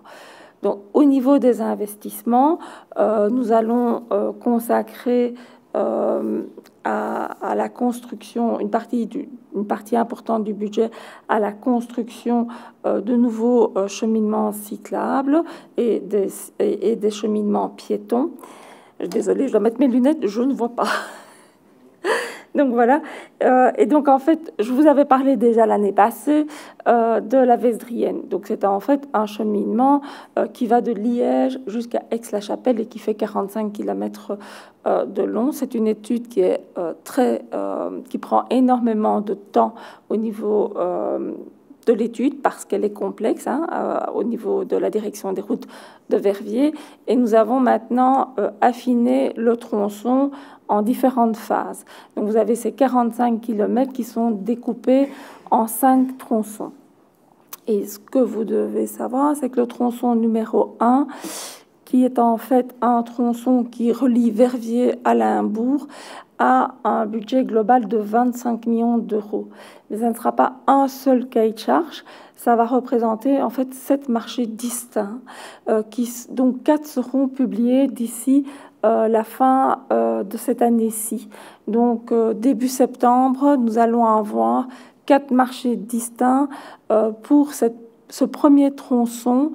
Donc, au niveau des investissements, nous allons consacrer à la construction, une partie importante du budget à la construction de nouveaux cheminements cyclables et des cheminements piétons. Désolée, je dois mettre mes lunettes, je ne vois pas. Donc voilà, et donc en fait, je vous avais parlé déjà l'année passée de la Vesdrienne. Donc c'était en fait un cheminement qui va de Liège jusqu'à Aix-la-Chapelle et qui fait 45 km de long. C'est une étude qui est qui prend énormément de temps au niveau de l'étude parce qu'elle est complexe au niveau de la direction des routes de Verviers. Et nous avons maintenant affiné le tronçon en différentes phases. Donc vous avez ces 45 km qui sont découpés en 5 tronçons. Et ce que vous devez savoir, c'est que le tronçon numéro 1, qui est en fait un tronçon qui relie Verviers à Limbourg, a un budget global de 25 millions d'euros. Mais ça ne sera pas un seul cahier de charge, ça va représenter en fait 7 marchés distincts, dont 4 seront publiés d'ici la fin de cette année-ci. Donc début septembre, nous allons avoir 4 marchés distincts pour ce premier tronçon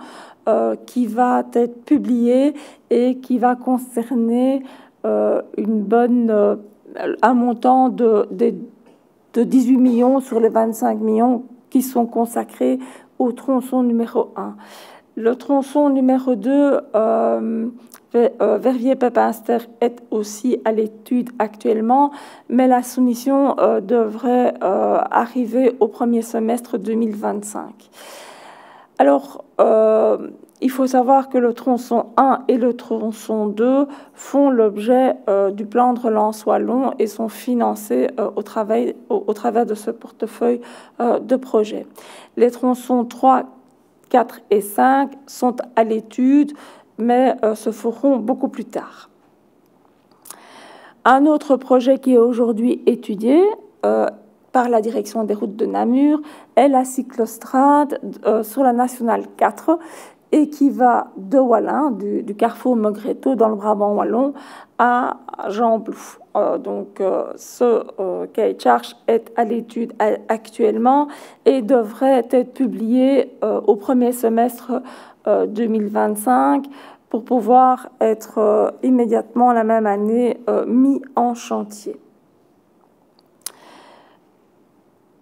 qui va être publié et qui va concerner un montant de 18 millions sur les 25 millions qui sont consacrés au tronçon numéro 1. Le tronçon numéro 2, Verviers-Pepinster, est aussi à l'étude actuellement, mais la soumission devrait arriver au premier semestre 2025. Alors, il faut savoir que le tronçon 1 et le tronçon 2 font l'objet du plan de relance wallon et sont financés au travers de ce portefeuille de projets. Les tronçons 3, 4 et 5 sont à l'étude, mais se feront beaucoup plus tard. Un autre projet qui est aujourd'hui étudié par la direction des routes de Namur est la cyclostrade sur la nationale 4 et qui va de Wallin, du carrefour Mogretto dans le Brabant wallon, à Jean-Blouf. Donc ce cahier de charge est à l'étude actuellement et devrait être publié au premier semestre 2025 pour pouvoir être immédiatement la même année mis en chantier.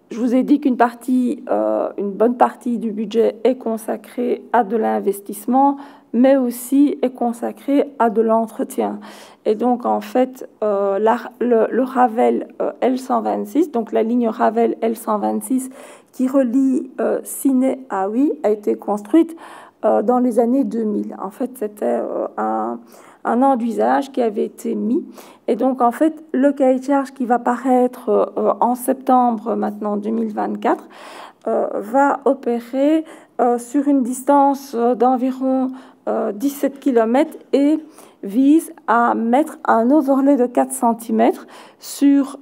Je vous ai dit qu'une bonne partie du budget est consacrée à de l'investissement, mais aussi est consacrée à de l'entretien. Et donc, en fait, le Ravel L126, donc la ligne Ravel L126 qui relie Ciney à Huy, a été construite dans les années 2000. En fait, c'était un enduisage qui avait été mis. Et donc, en fait, le cahier de charge qui va paraître en septembre, maintenant 2024, va opérer sur une distance d'environ 17 km et vise à mettre un overlay de 4 cm sur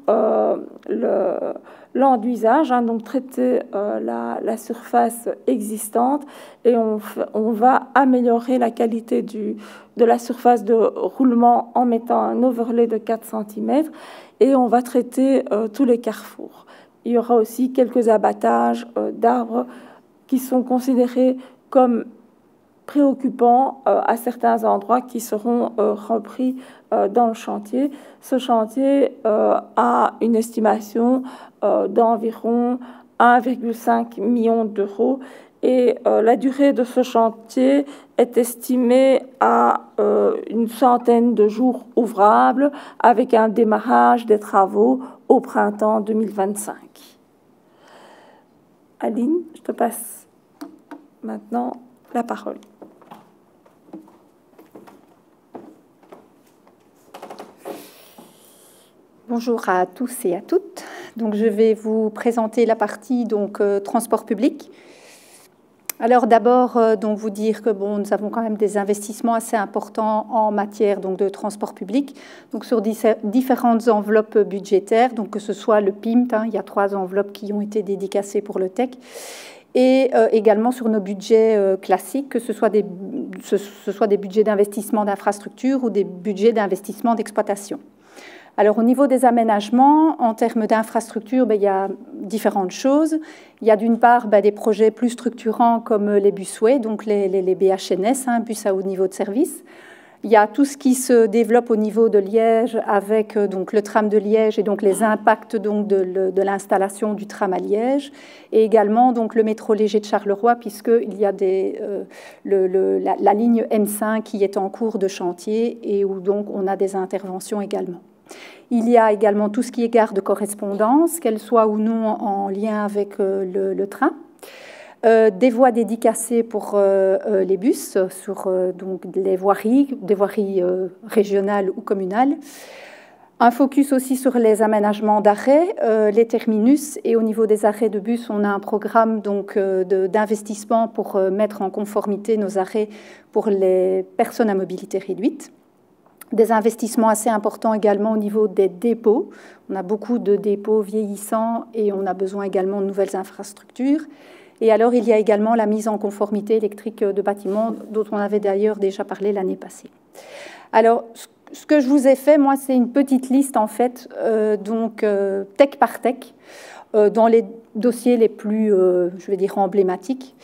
l'enduisage, donc traiter la surface existante, et on va améliorer la qualité de la surface de roulement en mettant un overlay de 4 cm et on va traiter tous les carrefours. Il y aura aussi quelques abattages d'arbres qui sont considérés comme préoccupants à certains endroits qui seront repris dans le chantier. Ce chantier a une estimation d'environ 1,5 million d'euros et la durée de ce chantier est estimée à une centaine de jours ouvrables avec un démarrage des travaux au printemps 2025. Aline, je te passe maintenant la parole. Bonjour à tous et à toutes. Donc, je vais vous présenter la partie transport public. Alors d'abord, vous dire que nous avons quand même des investissements assez importants en matière de transport public, donc sur différentes enveloppes budgétaires, donc que ce soit le PIMT, il y a 3 enveloppes qui ont été dédicacées pour le TEC, et également sur nos budgets classiques, que ce soit des budgets d'investissement d'infrastructure ou des budgets d'investissement d'exploitation. Alors, au niveau des aménagements, en termes d'infrastructures, il y a différentes choses. Il y a d'une part des projets plus structurants comme les busways, donc les BHNS, bus à haut niveau de service. Il y a tout ce qui se développe au niveau de Liège avec donc, le tram de Liège et donc les impacts donc, de l'installation du tram à Liège, et également donc, le métro léger de Charleroi, puisqu'il y a la ligne M5 qui est en cours de chantier et où donc, on a des interventions également. Il y a également tout ce qui est gare de correspondance, qu'elle soit ou non en lien avec le train. Des voies dédicacées pour les bus sur donc des voiries régionales ou communales. Un focus aussi sur les aménagements d'arrêts, les terminus, et au niveau des arrêts de bus, on a un programme d'investissement pour mettre en conformité nos arrêts pour les personnes à mobilité réduite. Des investissements assez importants également au niveau des dépôts. On a beaucoup de dépôts vieillissants et on a besoin également de nouvelles infrastructures. Et alors, il y a également la mise en conformité électrique de bâtiments, dont on avait d'ailleurs déjà parlé l'année passée. Alors, ce que je vous ai fait, moi, c'est une petite liste, en fait, tech par tech, dans les dossiers les plus, je vais dire, emblématiques.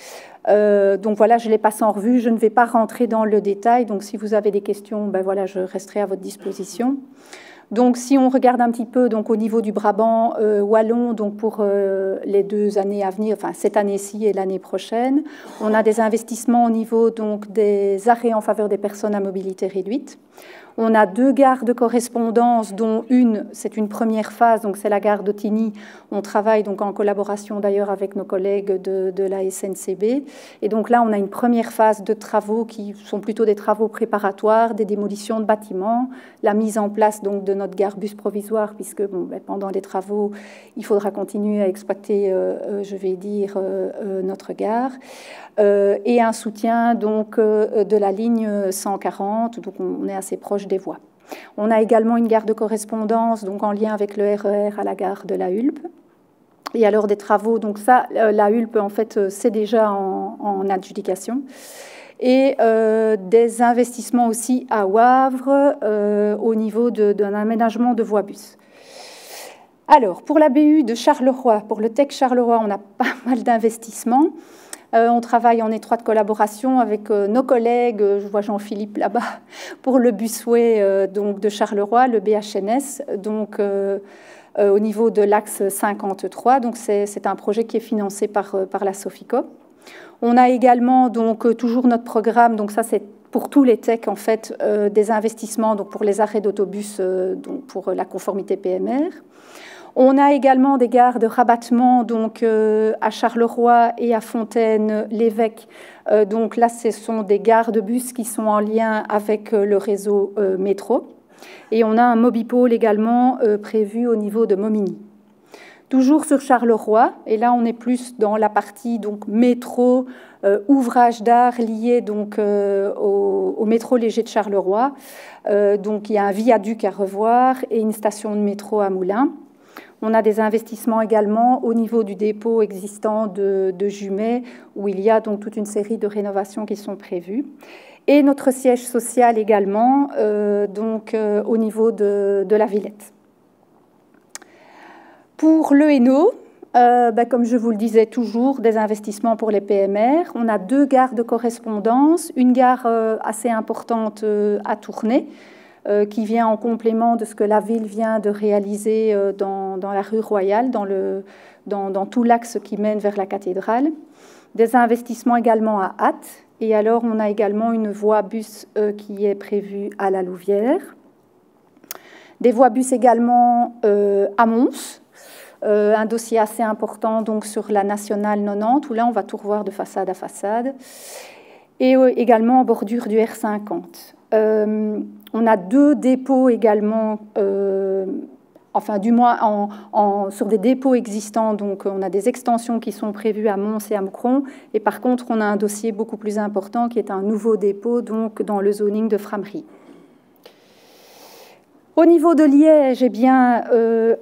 Donc voilà, je les passe en revue. Je ne vais pas rentrer dans le détail. Donc, si vous avez des questions, voilà, je resterai à votre disposition. Donc, si on regarde un petit peu donc, au niveau du Brabant wallon, donc pour les 2 années à venir, enfin cette année-ci et l'année prochaine, on a des investissements au niveau donc, des arrêts en faveur des personnes à mobilité réduite. On a 2 gares de correspondance, dont une, c'est une première phase, donc c'est la gare d'Ottigny. On travaille donc en collaboration d'ailleurs avec nos collègues de la SNCB. Et donc là, on a une première phase de travaux qui sont plutôt des travaux préparatoires, des démolitions de bâtiments, la mise en place donc de notre gare bus provisoire, puisque pendant les travaux, il faudra continuer à exploiter, je vais dire, notre gare. Et un soutien donc, de la ligne 140, donc on est assez proche des voies. On a également une gare de correspondance donc en lien avec le RER à la gare de La Hulpe. Et alors des travaux, donc ça, La Hulpe en fait c'est déjà en adjudication. Et des investissements aussi à Wavre au niveau d'un aménagement de voies bus. Alors pour la BU de Charleroi, pour le Tech Charleroi, on a pas mal d'investissements. On travaille en étroite collaboration avec nos collègues, je vois Jean-Philippe là-bas, pour le busway donc de Charleroi, le BHNS, donc au niveau de l'axe 53. Donc c'est un projet qui est financé par la Sofico. On a également donc toujours notre programme, donc ça c'est pour tous les techs en fait, des investissements donc pour les arrêts d'autobus, donc pour la conformité PMR. On a également des gares de rabattement donc, à Charleroi et à Fontaine-l'Évêque. Donc là, ce sont des gares de bus qui sont en lien avec le réseau métro. Et on a un mobipôle également prévu au niveau de Momigny. Toujours sur Charleroi, et là on est plus dans la partie donc, métro, ouvrage d'art lié donc, au métro léger de Charleroi. Donc il y a un viaduc à revoir et une station de métro à Moulins. On a des investissements également au niveau du dépôt existant de Jumet, où il y a donc toute une série de rénovations qui sont prévues. Et notre siège social également, au niveau de la Villette. Pour le Hainaut, comme je vous le disais toujours, des investissements pour les PMR. On a 2 gares de correspondance, une gare assez importante à Tournai, qui vient en complément de ce que la ville vient de réaliser dans la rue Royale, dans tout l'axe qui mène vers la cathédrale. Des investissements également à Ath. Et alors, on a également une voie bus qui est prévue à la Louvière. Des voies bus également à Mons. Un dossier assez important donc, sur la nationale 90, où là, on va tout revoir de façade à façade. Et également en bordure du R50. On a 2 dépôts également, enfin du moins sur des dépôts existants, donc on a des extensions qui sont prévues à Mons et à Moucron, et par contre on a un dossier beaucoup plus important qui est un nouveau dépôt donc dans le zoning de Frameries. Au niveau de Liège, eh bien,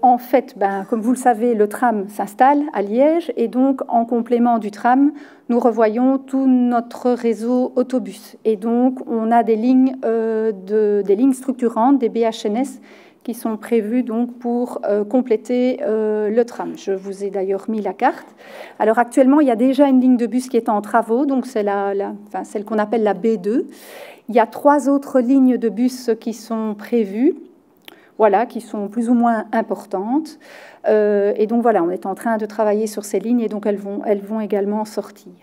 en fait, comme vous le savez, le tram s'installe à Liège et donc en complément du tram, nous revoyons tout notre réseau autobus. Et donc, on a des lignes structurantes, des BHNS, qui sont prévus donc pour compléter le tram. Je vous ai d'ailleurs mis la carte. Alors actuellement, il y a déjà une ligne de bus qui est en travaux, donc c'est celle qu'on appelle la B2. Il y a 3 autres lignes de bus qui sont prévues, voilà, qui sont plus ou moins importantes. Et donc voilà, on est en train de travailler sur ces lignes et donc elles vont également sortir.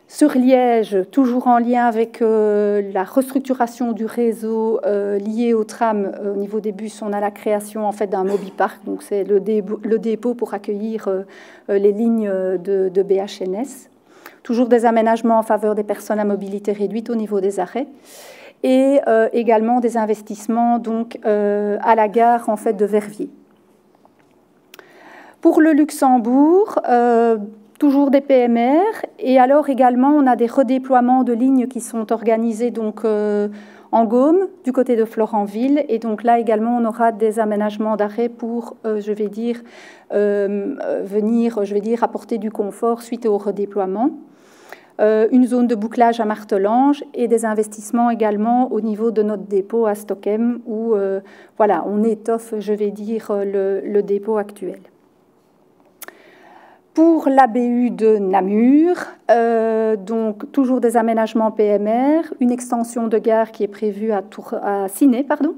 Sur Liège, toujours en lien avec la restructuration du réseau lié au tram, au niveau des bus, on a la création en fait d'un MobiPark, donc c'est le dépôt pour accueillir les lignes de BHNS. Toujours des aménagements en faveur des personnes à mobilité réduite au niveau des arrêts. Et également des investissements donc, à la gare en fait, de Verviers. Pour le Luxembourg, toujours des PMR, et alors également on a des redéploiements de lignes qui sont organisés donc, en Gaume, du côté de Florentville, et donc là également on aura des aménagements d'arrêt pour, venir apporter du confort suite au redéploiement. Une zone de bouclage à Martelange et des investissements également au niveau de notre dépôt à Stockholm où voilà, on étoffe, le dépôt actuel. Pour l'ABU de Namur, donc toujours des aménagements PMR, une extension de gare qui est prévue à Ciné, pardon.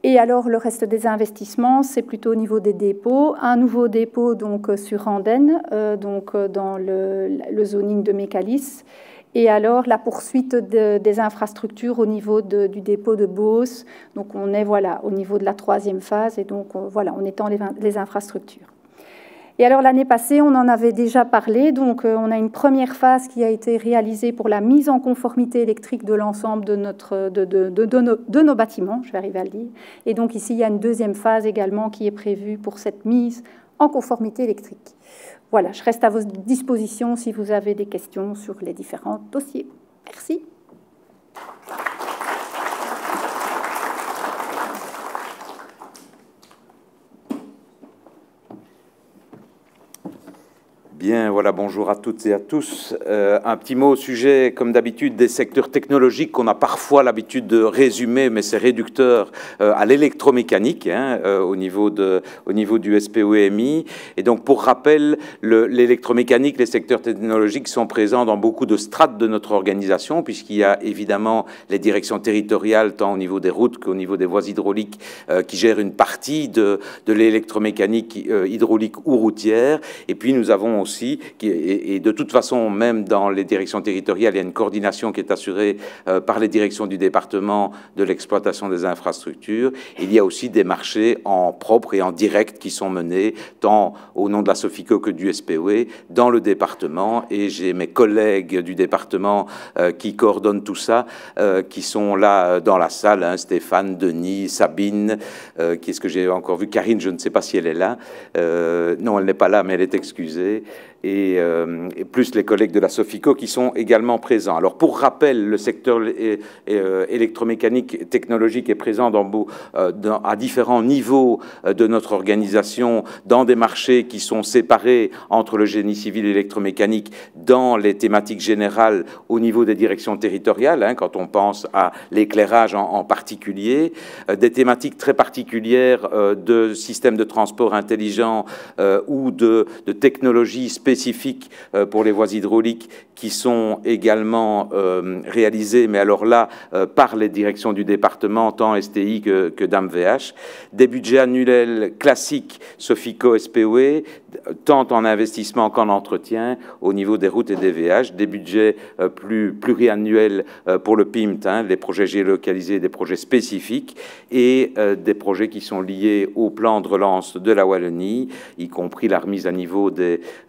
Et alors, le reste des investissements, c'est plutôt au niveau des dépôts. Un nouveau dépôt donc, sur Andenne, dans le zoning de Mécalis. Et alors, la poursuite des infrastructures au niveau du dépôt de Beauce. Donc, on est voilà, au niveau de la 3e phase. Et donc, voilà, on étend les infrastructures. Et alors, l'année passée, on en avait déjà parlé. Donc, on a une première phase qui a été réalisée pour la mise en conformité électrique de l'ensemble de nos bâtiments, je vais arriver à le dire. Et donc, ici, il y a une 2e phase également qui est prévue pour cette mise en conformité électrique. Voilà, je reste à votre disposition si vous avez des questions sur les différents dossiers. Merci. Bien, voilà, bonjour à toutes et à tous. Un petit mot au sujet, comme d'habitude, des secteurs technologiques qu'on a parfois l'habitude de résumer, mais c'est réducteur à l'électromécanique au niveau du SPOEMI. Et donc, pour rappel, l'électromécanique, les secteurs technologiques sont présents dans beaucoup de strates de notre organisation, puisqu'il y a évidemment les directions territoriales, tant au niveau des routes qu'au niveau des voies hydrauliques, qui gèrent une partie de l'électromécanique hydraulique ou routière. Et puis, nous avons aussi, et de toute façon, même dans les directions territoriales, il y a une coordination qui est assurée par les directions du département de l'exploitation des infrastructures. Il y a aussi des marchés en propre et en direct qui sont menés, tant au nom de la Sofico que du SPOE, dans le département. Et j'ai mes collègues du département qui coordonnent tout ça, qui sont là dans la salle, Stéphane, Denis, Sabine, qui est-ce que j'ai encore vu, Karine, je ne sais pas si elle est là. Non, elle n'est pas là, mais elle est excusée. Et plus les collègues de la Sofico qui sont également présents. Alors, pour rappel, le secteur électromécanique technologique est présent à différents niveaux de notre organisation, dans des marchés qui sont séparés entre le génie civil et l'électromécanique, dans les thématiques générales au niveau des directions territoriales, quand on pense à l'éclairage en particulier, des thématiques très particulières de systèmes de transport intelligents ou de technologies spécifiques pour les voies hydrauliques qui sont également réalisées, mais alors là, par les directions du département, tant STI que DAMVH. Des budgets annuels classiques Sofico SPOE, tant en investissement qu'en entretien, au niveau des routes et des VH. Des budgets plus pluriannuels pour le PIMT, les projets géolocalisés, des projets spécifiques, et des projets qui sont liés au plan de relance de la Wallonie, y compris la remise à niveau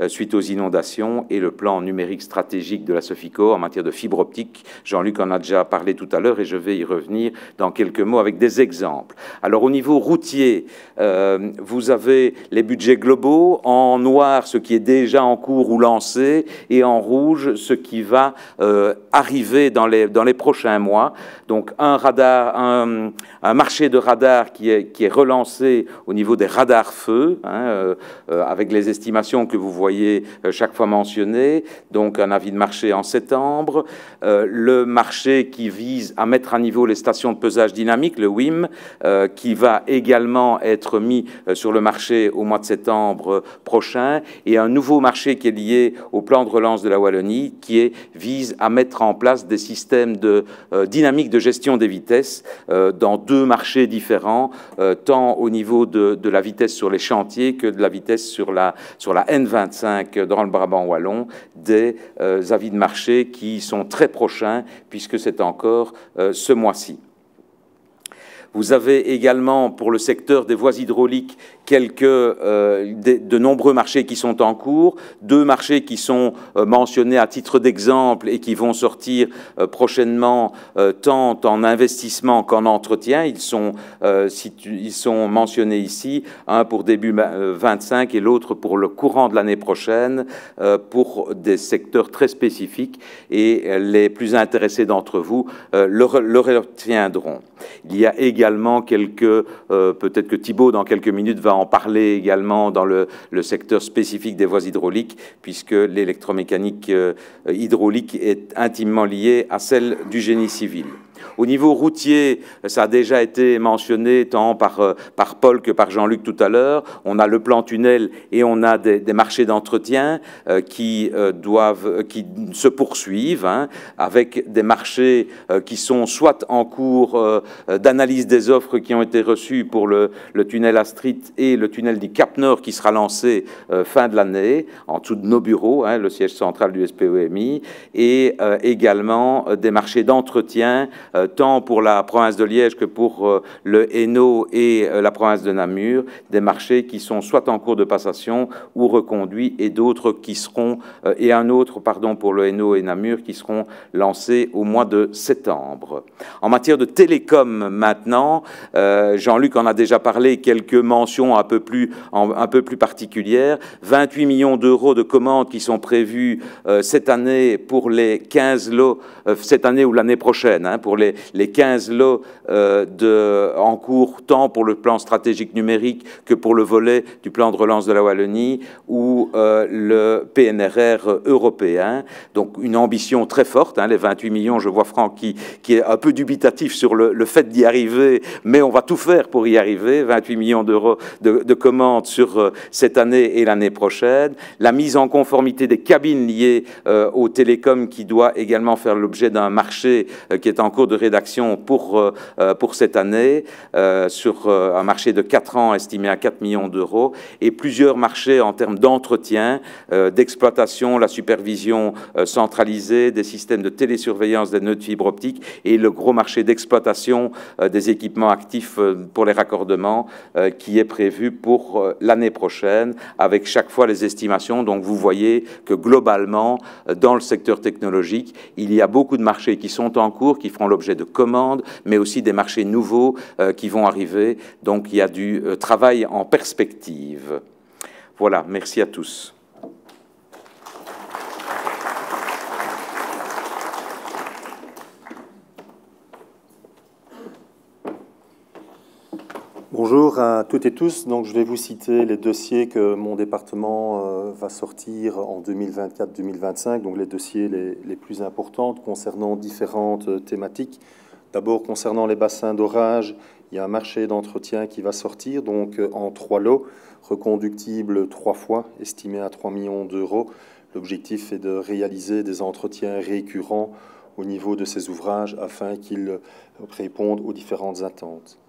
suite aux inondations et le plan numérique stratégique de la Sofico en matière de fibre optique. Jean-Luc en a déjà parlé tout à l'heure et je vais y revenir dans quelques mots avec des exemples. Alors au niveau routier, vous avez les budgets globaux, en noir ce qui est déjà en cours ou lancé et en rouge ce qui va arriver dans les prochains mois. Donc un marché de radars qui est relancé au niveau des radars feu, avec les estimations que vous voyez est chaque fois mentionné, donc un avis de marché en septembre. Le marché qui vise à mettre à niveau les stations de pesage dynamique, le WIM, qui va également être mis sur le marché au mois de septembre prochain, et un nouveau marché qui est lié au plan de relance de la Wallonie, qui vise à mettre en place des systèmes de dynamique de gestion des vitesses dans deux marchés différents, tant au niveau de la vitesse sur les chantiers que de la vitesse sur la N25 dans le Brabant wallon, des avis de marché qui sont très prochains, puisque c'est encore ce mois-ci. Vous avez également, pour le secteur des voies hydrauliques, de nombreux marchés qui sont en cours, deux marchés qui sont mentionnés à titre d'exemple et qui vont sortir prochainement, tant en investissement qu'en entretien. Ils sont mentionnés ici, un pour début 25 et l'autre pour le courant de l'année prochaine, pour des secteurs très spécifiques, et les plus intéressés d'entre vous le retiendront. Il y a également peut-être que Thibault dans quelques minutes va en parler également dans le secteur spécifique des voies hydrauliques, puisque l'électromécanique hydraulique est intimement liée à celle du génie civil. Au niveau routier, ça a déjà été mentionné tant par Paul que par Jean-Luc tout à l'heure. On a le plan tunnel et on a des marchés d'entretien qui se poursuivent, hein, avec des marchés qui sont soit en cours d'analyse des offres qui ont été reçues pour le tunnel Astrid et le tunnel du Cap Nord qui sera lancé fin de l'année, en dessous de nos bureaux, hein, le siège central du SPEMI, et également des marchés d'entretien tant pour la province de Liège que pour le Hainaut et la province de Namur, des marchés qui sont soit en cours de passation ou reconduits, et d'autres qui seront, et un autre, pardon, pour le Hainaut et Namur, qui seront lancés au mois de septembre. En matière de télécom maintenant, Jean-Luc en a déjà parlé, quelques mentions un peu plus particulières. 28 millions d'euros de commandes qui sont prévues cette année pour les 15 lots, cette année ou l'année prochaine, hein, pour les 15 lots en cours, tant pour le plan stratégique numérique que pour le volet du plan de relance de la Wallonie ou le PNRR européen. Donc une ambition très forte, hein, les 28 millions, je vois Franck qui est un peu dubitatif sur le fait d'y arriver, mais on va tout faire pour y arriver. 28 millions d'euros de commandes sur cette année et l'année prochaine. La mise en conformité des cabines liées aux télécoms qui doit également faire l'objet d'un marché qui est en cours de rédaction pour cette année, sur un marché de 4 ans estimé à 4 millions d'euros, et plusieurs marchés en termes d'entretien, d'exploitation, la supervision centralisée, des systèmes de télésurveillance des nœuds de fibre optique, et le gros marché d'exploitation des équipements actifs pour les raccordements qui est prévu pour l'année prochaine, avec chaque fois les estimations. Donc vous voyez que globalement, dans le secteur technologique, il y a beaucoup de marchés qui sont en cours, qui feront l'objet de commandes, mais aussi des marchés nouveaux qui vont arriver. Donc il y a du travail en perspective. Voilà, merci à tous. Bonjour à toutes et tous. Donc, je vais vous citer les dossiers que mon département va sortir en 2024-2025, donc les dossiers les plus importants concernant différentes thématiques. D'abord, concernant les bassins d'orage, il y a un marché d'entretien qui va sortir, donc en 3 lots, reconductibles 3 fois, estimé à 3 millions d'euros. L'objectif est de réaliser des entretiens récurrents au niveau de ces ouvrages afin qu'ils répondent aux différentes attentes.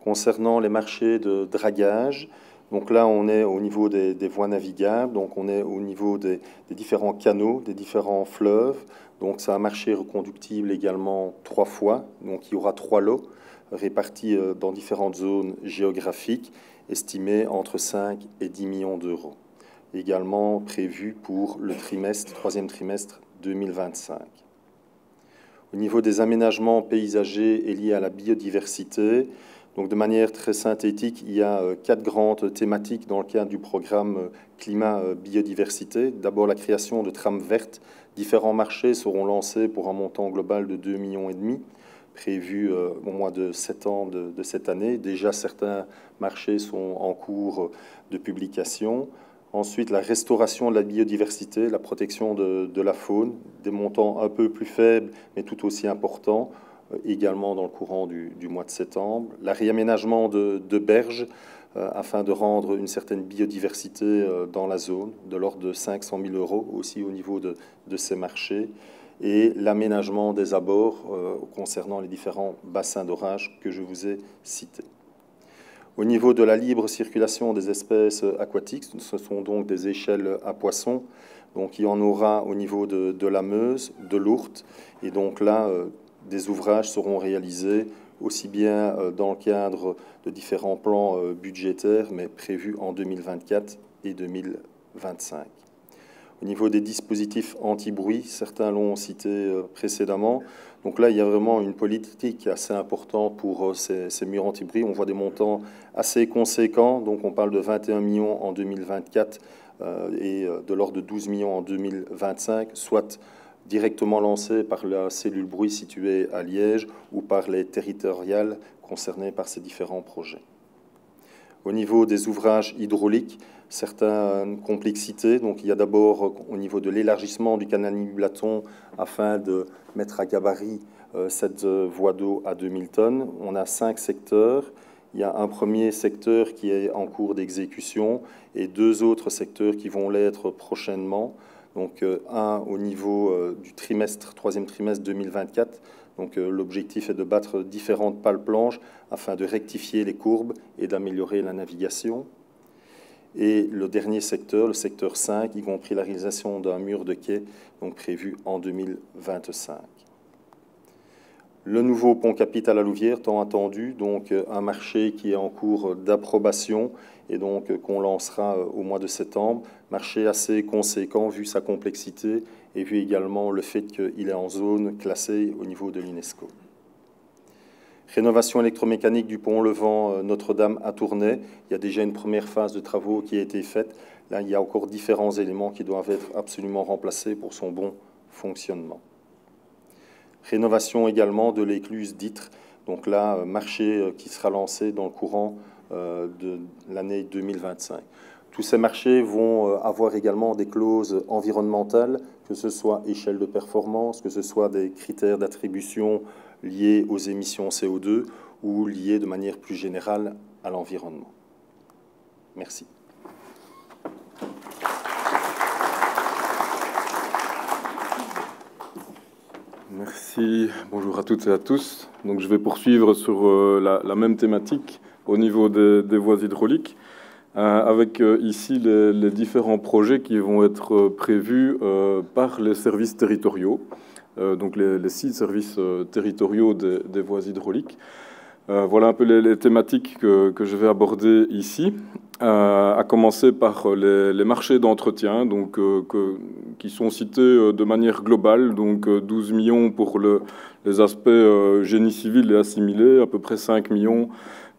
Concernant les marchés de dragage, donc là on est au niveau des voies navigables, donc on est au niveau des différents canaux, des différents fleuves. Donc c'est un marché reconductible également 3 fois, donc il y aura 3 lots répartis dans différentes zones géographiques, estimés entre 5 et 10 millions d'euros. Également prévu pour le troisième trimestre 2025. Au niveau des aménagements paysagers et liés à la biodiversité, donc de manière très synthétique, il y a 4 grandes thématiques dans le cadre du programme climat-biodiversité. D'abord la création de trames vertes. Différents marchés seront lancés pour un montant global de 2,5 millions, prévu au mois de septembre de cette année. Déjà, certains marchés sont en cours de publication. Ensuite, la restauration de la biodiversité, la protection de la faune, des montants un peu plus faibles, mais tout aussi importants, également dans le courant du mois de septembre. La réaménagement de berges, afin de rendre une certaine biodiversité dans la zone, de l'ordre de 500 000 € aussi au niveau de ces marchés, et l'aménagement des abords concernant les différents bassins d'orage que je vous ai cités. Au niveau de la libre circulation des espèces aquatiques, ce sont donc des échelles à poissons, donc il y en aura au niveau de la Meuse, de l'Ourthe, et donc là, des ouvrages seront réalisés aussi bien dans le cadre de différents plans budgétaires, mais prévus en 2024 et 2025. Au niveau des dispositifs anti-bruit, certains l'ont cité précédemment. Donc là, il y a vraiment une politique assez importante pour ces murs anti-bruit. On voit des montants assez conséquents. Donc on parle de 21 millions en 2024 et de l'ordre de 12 millions en 2025, soit directement lancés par la cellule bruit située à Liège ou par les territoriales concernées par ces différents projets. Au niveau des ouvrages hydrauliques, certaines complexités. Donc, il y a d'abord au niveau de l'élargissement du canal Nimy-Blaton afin de mettre à gabarit cette voie d'eau à 2000 tonnes. On a 5 secteurs. Il y a un premier secteur qui est en cours d'exécution et 2 autres secteurs qui vont l'être prochainement. Donc, un au niveau du troisième trimestre 2024. Donc, l'objectif est de battre différentes pales planches afin de rectifier les courbes et d'améliorer la navigation. Et le dernier secteur, le secteur 5, y compris la réalisation d'un mur de quai, donc prévu en 2025. Le nouveau pont Capital à Louvière, tant attendu, donc un marché qui est en cours d'approbation et donc qu'on lancera au mois de septembre. Marché assez conséquent vu sa complexité et vu également le fait qu'il est en zone classée au niveau de l'UNESCO. Rénovation électromécanique du pont Levant Notre-Dame à Tournai. Il y a déjà une première phase de travaux qui a été faite. Là, il y a encore différents éléments qui doivent être absolument remplacés pour son bon fonctionnement. Rénovation également de l'écluse d'Ytre. Donc là, marché qui sera lancé dans le courant de l'année 2025. Tous ces marchés vont avoir également des clauses environnementales, que ce soit échelle de performance, que ce soit des critères d'attribution liés aux émissions CO2 ou liés de manière plus générale à l'environnement. Merci. Merci, bonjour à toutes et à tous. Donc, je vais poursuivre sur la même thématique au niveau des voies hydrauliques, avec ici les différents projets qui vont être prévus par les services territoriaux, donc les 6 services territoriaux des voies hydrauliques. Voilà un peu les thématiques que je vais aborder ici, à commencer par les marchés d'entretien, donc qui sont cités de manière globale, donc 12 millions pour les aspects génie civil et assimilés, à peu près 5 millions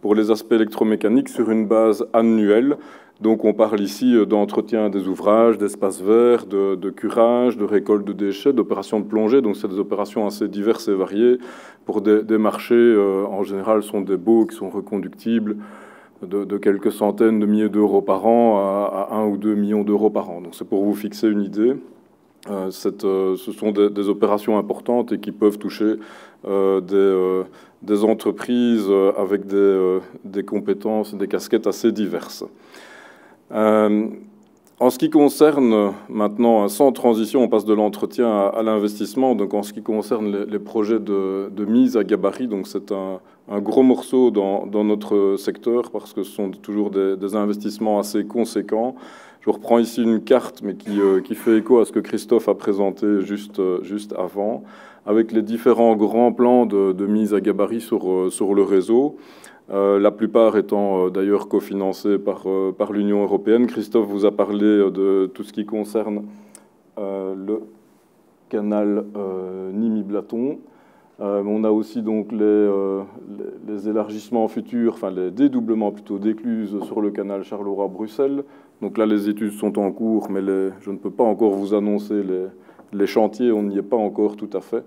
pour les aspects électromécaniques sur une base annuelle. Donc on parle ici d'entretien des ouvrages, d'espaces verts, de curage, de récolte de déchets, d'opérations de plongée. Donc c'est des opérations assez diverses et variées pour des marchés, en général, sont des baux qui sont reconductibles de quelques centaines de milliers d'euros par an à 1 ou 2 millions d'euros par an. Donc c'est pour vous fixer une idée. Ce sont des opérations importantes et qui peuvent toucher des entreprises avec des compétences, des casquettes assez diverses. En ce qui concerne maintenant, sans transition, on passe de l'entretien à l'investissement. Donc en ce qui concerne les projets de mise à gabarit, donc c'est un gros morceau dans notre secteur parce que ce sont toujours des investissements assez conséquents. Je reprends ici une carte, mais qui fait écho à ce que Christophe a présenté juste avant, avec les différents grands plans de mise à gabarit sur le réseau. La plupart étant d'ailleurs cofinancés par l'Union européenne. Christophe vous a parlé de tout ce qui concerne le canal Nimy-Blaton. On a aussi donc les élargissements futurs, enfin les dédoublements plutôt d'écluses sur le canal Charleroi-Bruxelles. Donc là, les études sont en cours, mais je ne peux pas encore vous annoncer les chantiers, on n'y est pas encore tout à fait.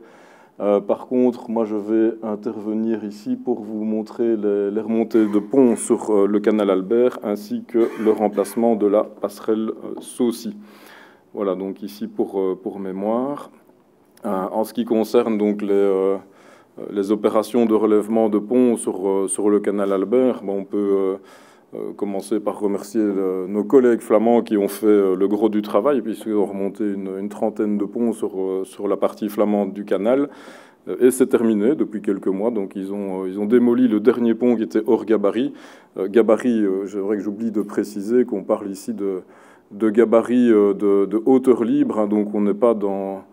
Par contre, moi, je vais intervenir ici pour vous montrer les remontées de pont sur le canal Albert, ainsi que le remplacement de la passerelle Saucy. Voilà, donc ici pour mémoire. En ce qui concerne donc les opérations de relèvement de pont sur le canal Albert, on peut commencer par remercier nos collègues flamands qui ont fait le gros du travail, puisqu'ils ont remonté une trentaine de ponts sur la partie flamande du canal. Et c'est terminé depuis quelques mois. Donc ils ont démoli le dernier pont qui était hors gabarit. Gabarit, c'est vrai que j'oublie de préciser qu'on parle ici de gabarit de hauteur libre. Hein, donc on n'est pas dans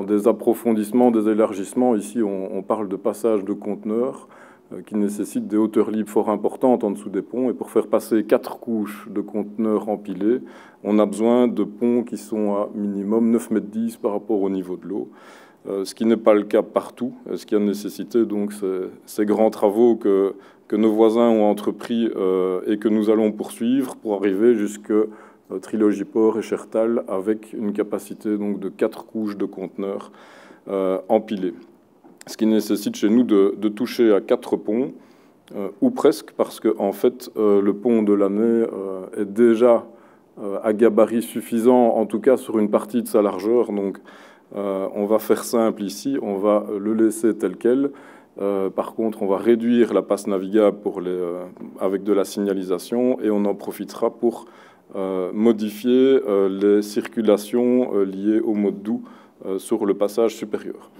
des approfondissements, des élargissements. Ici, on parle de passage de conteneurs qui nécessitent des hauteurs libres fort importantes en dessous des ponts. Et pour faire passer 4 couches de conteneurs empilés, on a besoin de ponts qui sont à minimum 9,10 m par rapport au niveau de l'eau. Ce qui n'est pas le cas partout, ce qui a nécessité donc ces grands travaux que nos voisins ont entrepris et que nous allons poursuivre pour arriver jusque Trilogy-Port et Chertal avec une capacité donc de 4 couches de conteneurs empilés. Ce qui nécessite chez nous de toucher à 4 ponts, ou presque, parce que en fait, le pont de l'année est déjà à gabarit suffisant, en tout cas sur une partie de sa largeur. Donc, on va faire simple ici, on va le laisser tel quel. Par contre, on va réduire la passe navigable avec de la signalisation et on en profitera pour modifier les circulations liées au mode doux sur le passage supérieur.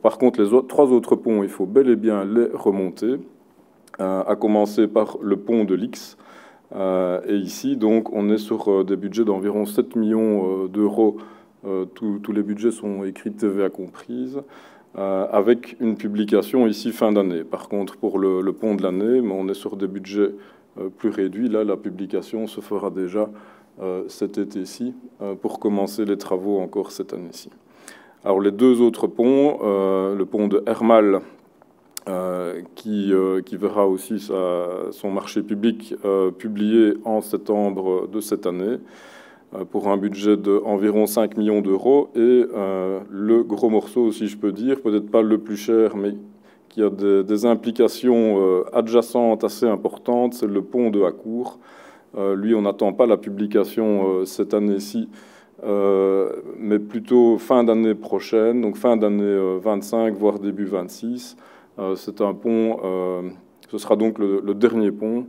Par contre, les 3 autres ponts, il faut bel et bien les remonter, à commencer par le pont de l'X. Et ici, donc, on est sur des budgets d'environ 7 millions d'euros. Tous les budgets sont écrits TVA comprise, avec une publication ici fin d'année. Par contre, pour le pont de l'année, on est sur des budgets plus réduits. Là, la publication se fera déjà cet été-ci pour commencer les travaux encore cette année-ci. Alors, les 2 autres ponts, le pont de Hermal, qui verra aussi son marché public publié en septembre de cette année, pour un budget d'environ 5 millions d'euros. Et le gros morceau, si je peux dire, peut-être pas le plus cher, mais qui a des implications adjacentes assez importantes, c'est le pont de Hacourt. Lui, on n'attend pas la publication cette année-ci, mais plutôt fin d'année prochaine, donc fin d'année 25, voire début 26. C'est un pont, ce sera donc le dernier pont,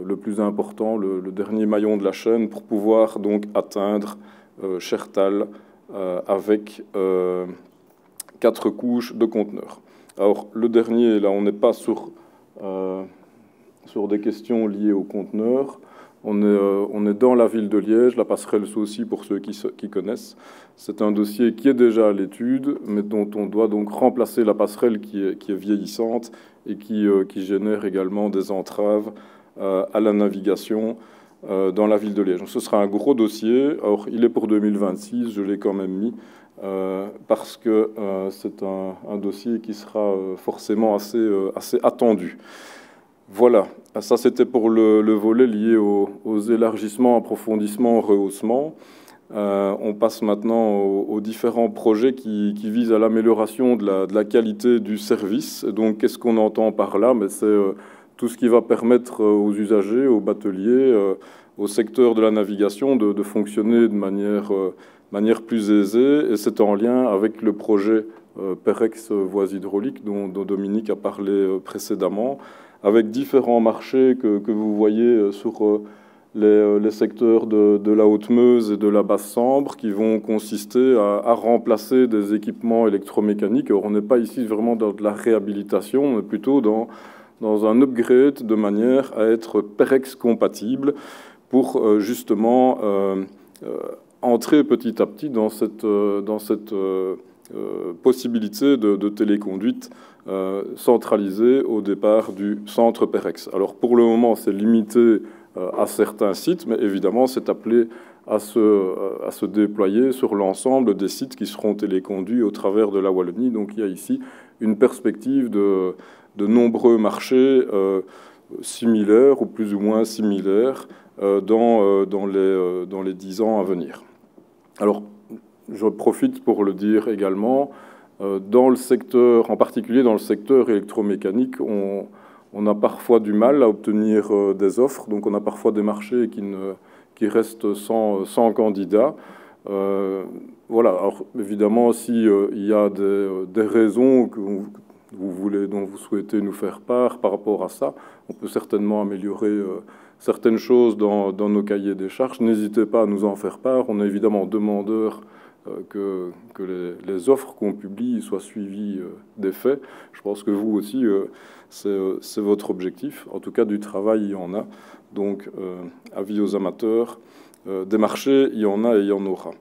le plus important, le dernier maillon de la chaîne pour pouvoir donc atteindre Chertal avec 4 couches de conteneurs. Alors le dernier, là on n'est pas sur des questions liées aux conteneurs. On est dans la ville de Liège, la passerelle Saucy pour ceux qui connaissent. C'est un dossier qui est déjà à l'étude, mais dont on doit donc remplacer la passerelle qui est vieillissante et qui génère également des entraves à la navigation dans la ville de Liège. Donc, ce sera un gros dossier. Alors, il est pour 2026, je l'ai quand même mis, parce que c'est un dossier qui sera forcément assez attendu. Voilà, ça c'était pour le volet lié aux élargissements, approfondissements, rehaussements. On passe maintenant aux différents projets qui visent à l'amélioration de la qualité du service. Donc, qu'est-ce qu'on entend par là? C'est tout ce qui va permettre aux usagers, aux bateliers, au secteur de la navigation de fonctionner de manière plus aisée. Et c'est en lien avec le projet PEREX voies hydrauliques dont Dominique a parlé précédemment, avec différents marchés que vous voyez sur les secteurs de la Haute-Meuse et de la Basse-Sambre, qui vont consister à remplacer des équipements électromécaniques. Alors, on n'est pas ici vraiment dans de la réhabilitation, mais plutôt dans un upgrade de manière à être PEREX compatible pour justement entrer petit à petit dans cette possibilité de téléconduite centralisée au départ du centre PEREX. Alors pour le moment, c'est limité à certains sites, mais évidemment, c'est appelé à se déployer sur l'ensemble des sites qui seront téléconduits au travers de la Wallonie. Donc il y a ici une perspective de nombreux marchés similaires ou plus ou moins similaires dans les 10 ans à venir. Alors, je profite pour le dire également, Dans le secteur, en particulier dans le secteur électromécanique, on a parfois du mal à obtenir des offres, donc on a parfois des marchés qui restent sans candidats. Voilà. Alors évidemment, si il y a des raisons que dont vous souhaitez nous faire part par rapport à ça, on peut certainement améliorer certaines choses dans nos cahiers des charges. N'hésitez pas à nous en faire part. On est évidemment demandeur que les offres qu'on publie soient suivies des faits. Je pense que vous aussi, c'est votre objectif. En tout cas, du travail, il y en a. Donc, avis aux amateurs. Des marchés, il y en a et il y en aura.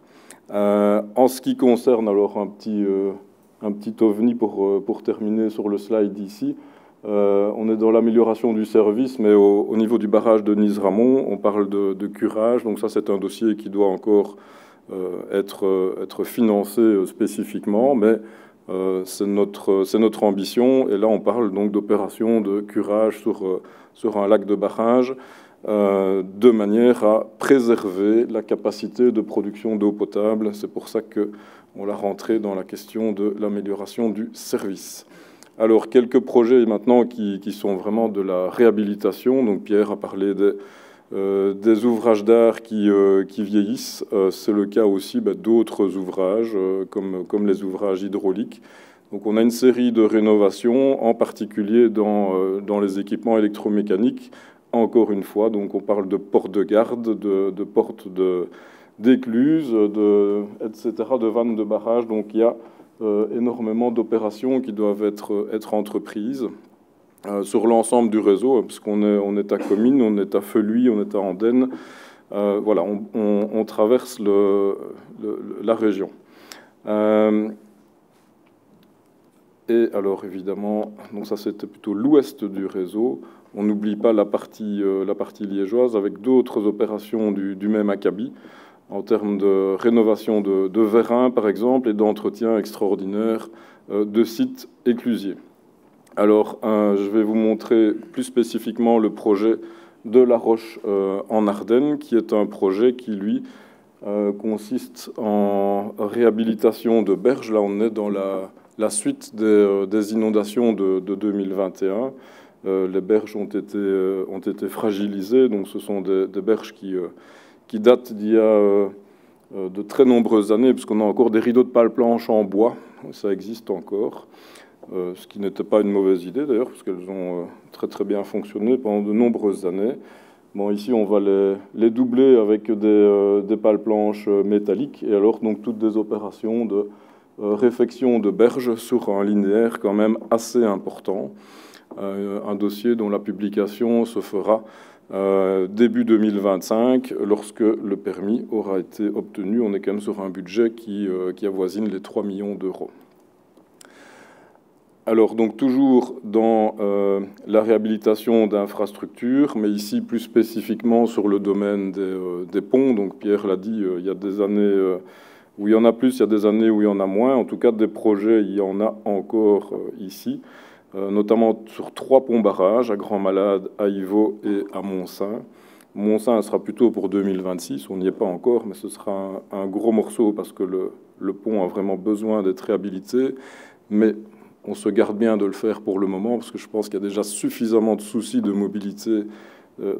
En ce qui concerne alors un petit ovni pour terminer sur le slide ici, on est dans l'amélioration du service, mais au niveau du barrage de Nizramon, on parle de curage. Donc ça, c'est un dossier qui doit encore être financé spécifiquement, mais c'est notre ambition. Et là, on parle donc d'opérations de curage sur un lac de barrage, de manière à préserver la capacité de production d'eau potable. C'est pour ça qu'on l'a rentré dans la question de l'amélioration du service. Alors, quelques projets maintenant qui sont vraiment de la réhabilitation. Donc, Pierre a parlé des ouvrages d'art qui vieillissent. C'est le cas aussi d'autres ouvrages, comme les ouvrages hydrauliques. Donc, on a une série de rénovations, en particulier dans les équipements électromécaniques. Encore une fois, donc on parle de portes de garde, de portes d'écluses, etc., de vannes de barrage. Donc il y a énormément d'opérations qui doivent être entreprises sur l'ensemble du réseau, puisqu'on est à Comines, on est à Feluy, on est à Andenne. Voilà, on traverse la région. Et alors évidemment, donc ça c'était plutôt l'ouest du réseau. On n'oublie pas la partie liégeoise avec d'autres opérations du même acabit en termes de rénovation de vérins, par exemple, et d'entretien extraordinaire de sites éclusiers. Alors, je vais vous montrer plus spécifiquement le projet de La Roche en Ardennes, qui est un projet qui, lui, consiste en réhabilitation de berges. Là, on est dans la suite des inondations de 2021. Les berges ont été fragilisées, donc ce sont des berges qui datent d'il y a de très nombreuses années, puisqu'on a encore des rideaux de pales planches en bois, ça existe encore, ce qui n'était pas une mauvaise idée d'ailleurs, parce qu'elles ont très très bien fonctionné pendant de nombreuses années. Bon, ici on va les doubler avec des pales planches métalliques, et alors donc toutes des opérations de réfection de berges sur un linéaire quand même assez important. Un dossier dont la publication se fera début 2025, lorsque le permis aura été obtenu. On est quand même sur un budget qui avoisine les 3 millions d'euros. Alors, donc, toujours dans la réhabilitation d'infrastructures, mais ici plus spécifiquement sur le domaine des ponts. Donc, Pierre l'a dit, il y a des années où il y en a plus, il y a des années où il y en a moins. En tout cas, des projets, il y en a encore ici. Notamment sur 3 ponts-barrages, à Grand-Malade, à Ivaux et à Montsaint. Montsaint sera plutôt pour 2026, on n'y est pas encore, mais ce sera un gros morceau parce que le pont a vraiment besoin d'être réhabilité. Mais on se garde bien de le faire pour le moment, parce que je pense qu'il y a déjà suffisamment de soucis de mobilité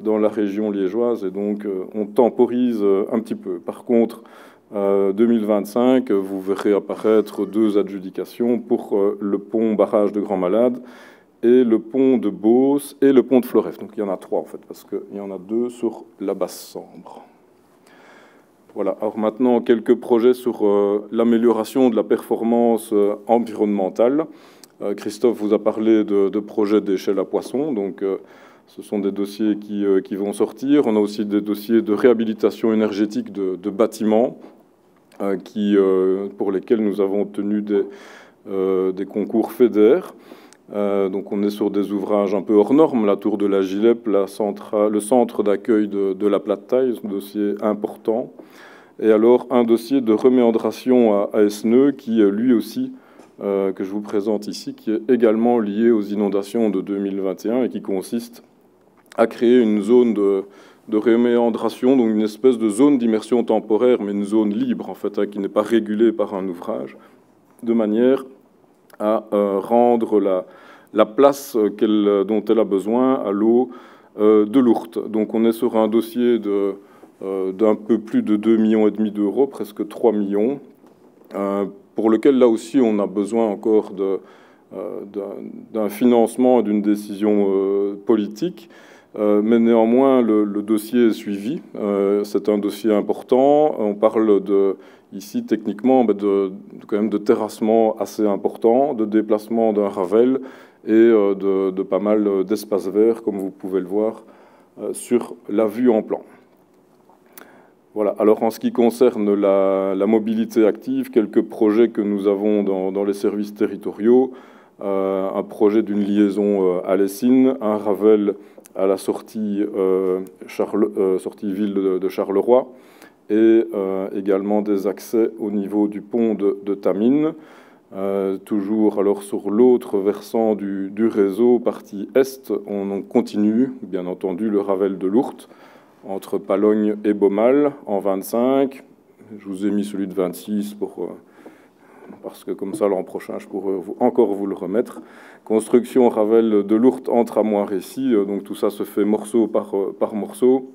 dans la région liégeoise, et donc on temporise un petit peu. Par contre, 2025, vous verrez apparaître 2 adjudications pour le pont-barrage de Grand-Malade et le pont de Beauce et le pont de Floref. Donc il y en a 3 en fait, parce qu'il y en a 2 sur la Basse-Sambre. Voilà, alors maintenant quelques projets sur l'amélioration de la performance environnementale. Christophe vous a parlé de projets d'échelle à poissons, donc ce sont des dossiers qui vont sortir. On a aussi des dossiers de réhabilitation énergétique de bâtiments pour lesquels nous avons obtenu des concours FEDER. Donc on est sur des ouvrages un peu hors normes, la tour de la Gilep, le centre d'accueil de la Plate-Taille, un dossier important. Et alors un dossier de reméandration à Esneux qui, lui aussi, que je vous présente ici, qui est également lié aux inondations de 2021 et qui consiste à créer une zone de reméandration, donc une espèce de zone d'immersion temporaire, mais une zone libre en fait, qui n'est pas régulée par un ouvrage, de manière à rendre la place dont elle a besoin à l'eau de l'Ourthe. Donc on est sur un dossier d'un peu plus de 2,5 millions d'euros, presque 3 millions, pour lequel là aussi on a besoin encore d'un financement et d'une décision politique. Mais néanmoins, le dossier est suivi. C'est un dossier important. On parle ici techniquement quand même de terrassement assez important, de déplacement d'un Ravel et de pas mal d'espaces verts, comme vous pouvez le voir sur la vue en plan. Voilà. Alors en ce qui concerne la mobilité active, quelques projets que nous avons dans les services territoriaux. Un projet d'une liaison à Lessines, un Ravel à la sortie ville de Charleroi, et également des accès au niveau du pont de Tamines. Toujours alors sur l'autre versant du réseau, partie est, on continue bien entendu le Ravel de l'Ourthe entre Palogne et Beaumal en 25. Je vous ai mis celui de 26 parce que comme ça l'an prochain je pourrais encore vous le remettre. Construction Ravel de l'Ourthe entre Amoir-Récy, donc tout ça se fait morceau par morceau.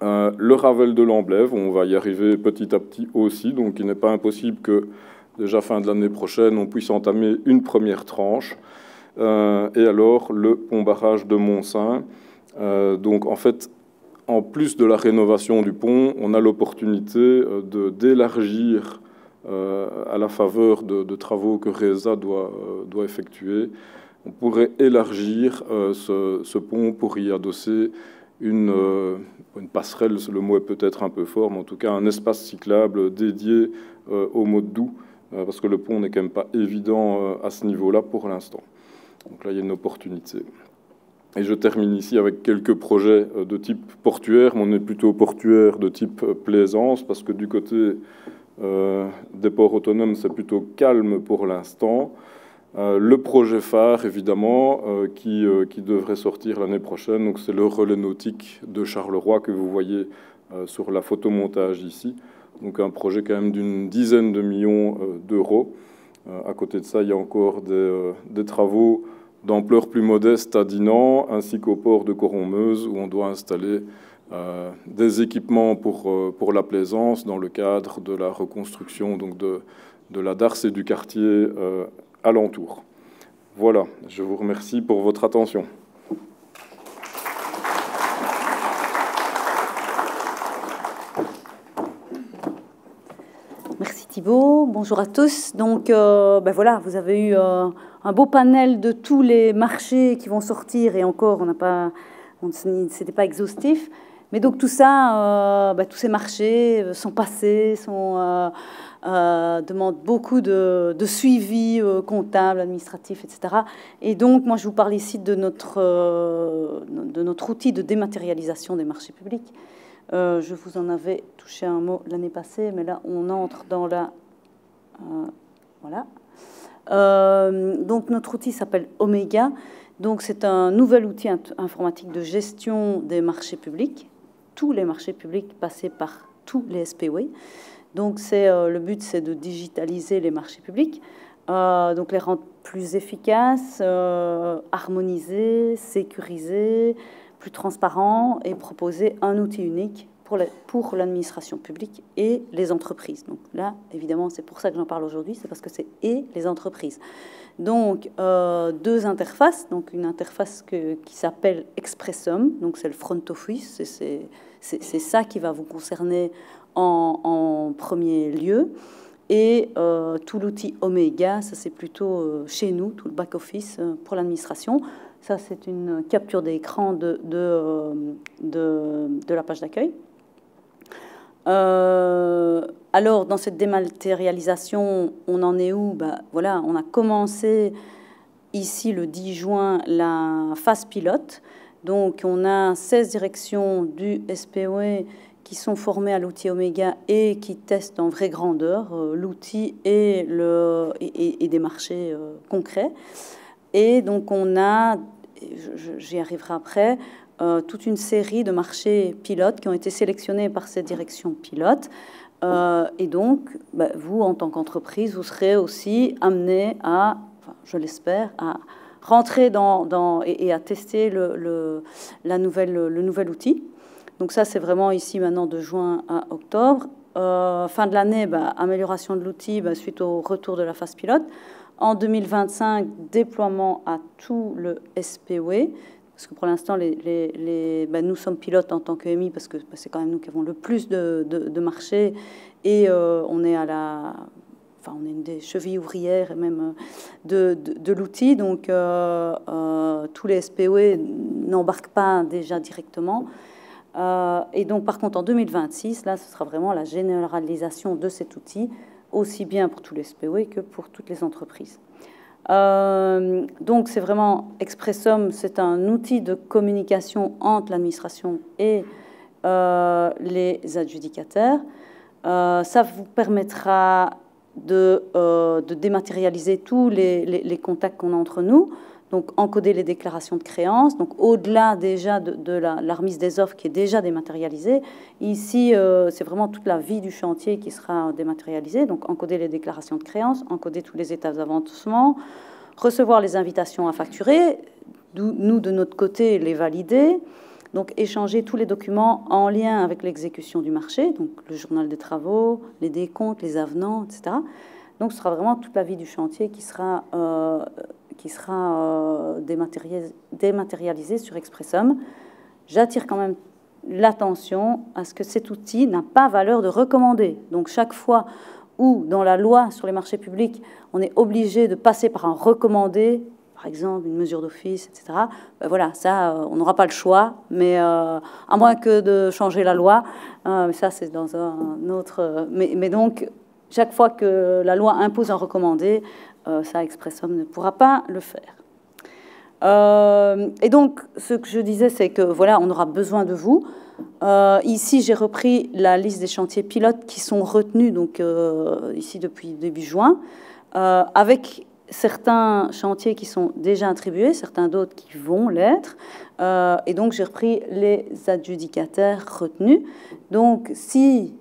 Le Ravel de l'Amblève, on va y arriver petit à petit aussi, donc il n'est pas impossible que déjà fin de l'année prochaine on puisse entamer une première tranche. Et alors le pont-barrage de Montsaint, donc en fait en plus de la rénovation du pont, on a l'opportunité d'élargir à la faveur de travaux que RESA doit effectuer. On pourrait élargir ce pont pour y adosser une passerelle, le mot est peut-être un peu fort, mais en tout cas un espace cyclable dédié au mode doux, parce que le pont n'est quand même pas évident à ce niveau-là pour l'instant. Donc là, il y a une opportunité. Et je termine ici avec quelques projets de type portuaire, mais on est plutôt portuaire de type plaisance, parce que du côté des ports autonomes, c'est plutôt calme pour l'instant. Le projet phare, évidemment, qui devrait sortir l'année prochaine, donc c'est le relais nautique de Charleroi que vous voyez sur la photomontage ici. Donc un projet quand même d'une dizaine de millions d'euros. À côté de ça, il y a encore des travaux d'ampleur plus modeste à Dinan, ainsi qu'au port de Coron-Meuse, où on doit installer des équipements pour la plaisance dans le cadre de la reconstruction donc de la darse et du quartier alentour. Voilà, je vous remercie pour votre attention. Merci Thibault, bonjour à tous. Donc voilà, vous avez eu un beau panel de tous les marchés qui vont sortir, et encore, c'était pas exhaustif. Mais donc tout ça, tous ces marchés sont passés, demandent beaucoup de suivi comptable, administratif, etc. Et donc moi je vous parle ici de notre outil de dématérialisation des marchés publics. Je vous en avais touché un mot l'année passée, mais là on entre dans la... voilà. Donc notre outil s'appelle Omega. Donc c'est un nouvel outil informatique de gestion des marchés publics. Tous les marchés publics passés par tous les SPW. Donc le but, c'est de digitaliser les marchés publics, donc les rendre plus efficaces, harmonisés, sécurisés, plus transparents, et proposer un outil unique pour l'administration publique et les entreprises. Donc là, évidemment, c'est pour ça que j'en parle aujourd'hui, c'est parce que c'est et les entreprises. Donc, deux interfaces. Donc, une interface qui s'appelle Expressum, donc c'est le front office, c'est ça qui va vous concerner en premier lieu. Et tout l'outil Omega, ça c'est plutôt chez nous, tout le back-office pour l'administration. Ça, c'est une capture d'écran de la page d'accueil. Alors, dans cette dématérialisation, on en est où? Voilà, on a commencé ici le 10 juin la phase pilote. Donc, on a 16 directions du SPW qui sont formées à l'outil Omega et qui testent en vraie grandeur l'outil et des marchés concrets. Et donc, on a, j'y arriverai après, toute une série de marchés pilotes qui ont été sélectionnés par cette direction pilote. Et donc, vous, en tant qu'entreprise, vous serez aussi amené à... Enfin, je l'espère, à rentrer et à tester le nouvel outil. Donc ça, c'est vraiment ici maintenant de juin à octobre. Fin de l'année, amélioration de l'outil suite au retour de la phase pilote. En 2025, déploiement à tout le SPW. Parce que pour l'instant, nous sommes pilotes en tant qu'EMI parce que c'est quand même nous qui avons le plus de marché et on est on est une des chevilles ouvrières même de l'outil. Donc, tous les SPW n'embarquent pas déjà directement. Et donc, par contre, en 2026, là, ce sera vraiment la généralisation de cet outil, aussi bien pour tous les SPW que pour toutes les entreprises. Donc, c'est vraiment Expressum, c'est un outil de communication entre l'administration et les adjudicataires. Ça vous permettra de dématérialiser tous les contacts qu'on a entre nous, donc encoder les déclarations de créances, donc au-delà déjà de la remise des offres qui est déjà dématérialisée. Ici, c'est vraiment toute la vie du chantier qui sera dématérialisée, donc encoder les déclarations de créances, encoder tous les états d'avancement, recevoir les invitations à facturer, nous de notre côté les valider, donc échanger tous les documents en lien avec l'exécution du marché, donc le journal des travaux, les décomptes, les avenants, etc. Donc ce sera vraiment toute la vie du chantier qui sera dématérialisée sur Expressum. J'attire quand même l'attention à ce que cet outil n'a pas valeur de recommandé. Donc chaque fois où dans la loi sur les marchés publics, on est obligé de passer par un recommandé, par exemple une mesure d'office, etc. Voilà, ça, on n'aura pas le choix, mais à moins que de changer la loi, ça c'est dans un autre... Mais donc, chaque fois que la loi impose un recommandé, ça, Expressum ne pourra pas le faire. Et donc, ce que je disais, c'est que voilà, on aura besoin de vous. Ici, j'ai repris la liste des chantiers pilotes qui sont retenus, donc ici depuis début juin, avec certains chantiers qui sont déjà attribués, certains d'autres qui vont l'être. Et donc, j'ai repris les adjudicataires retenus. Donc, si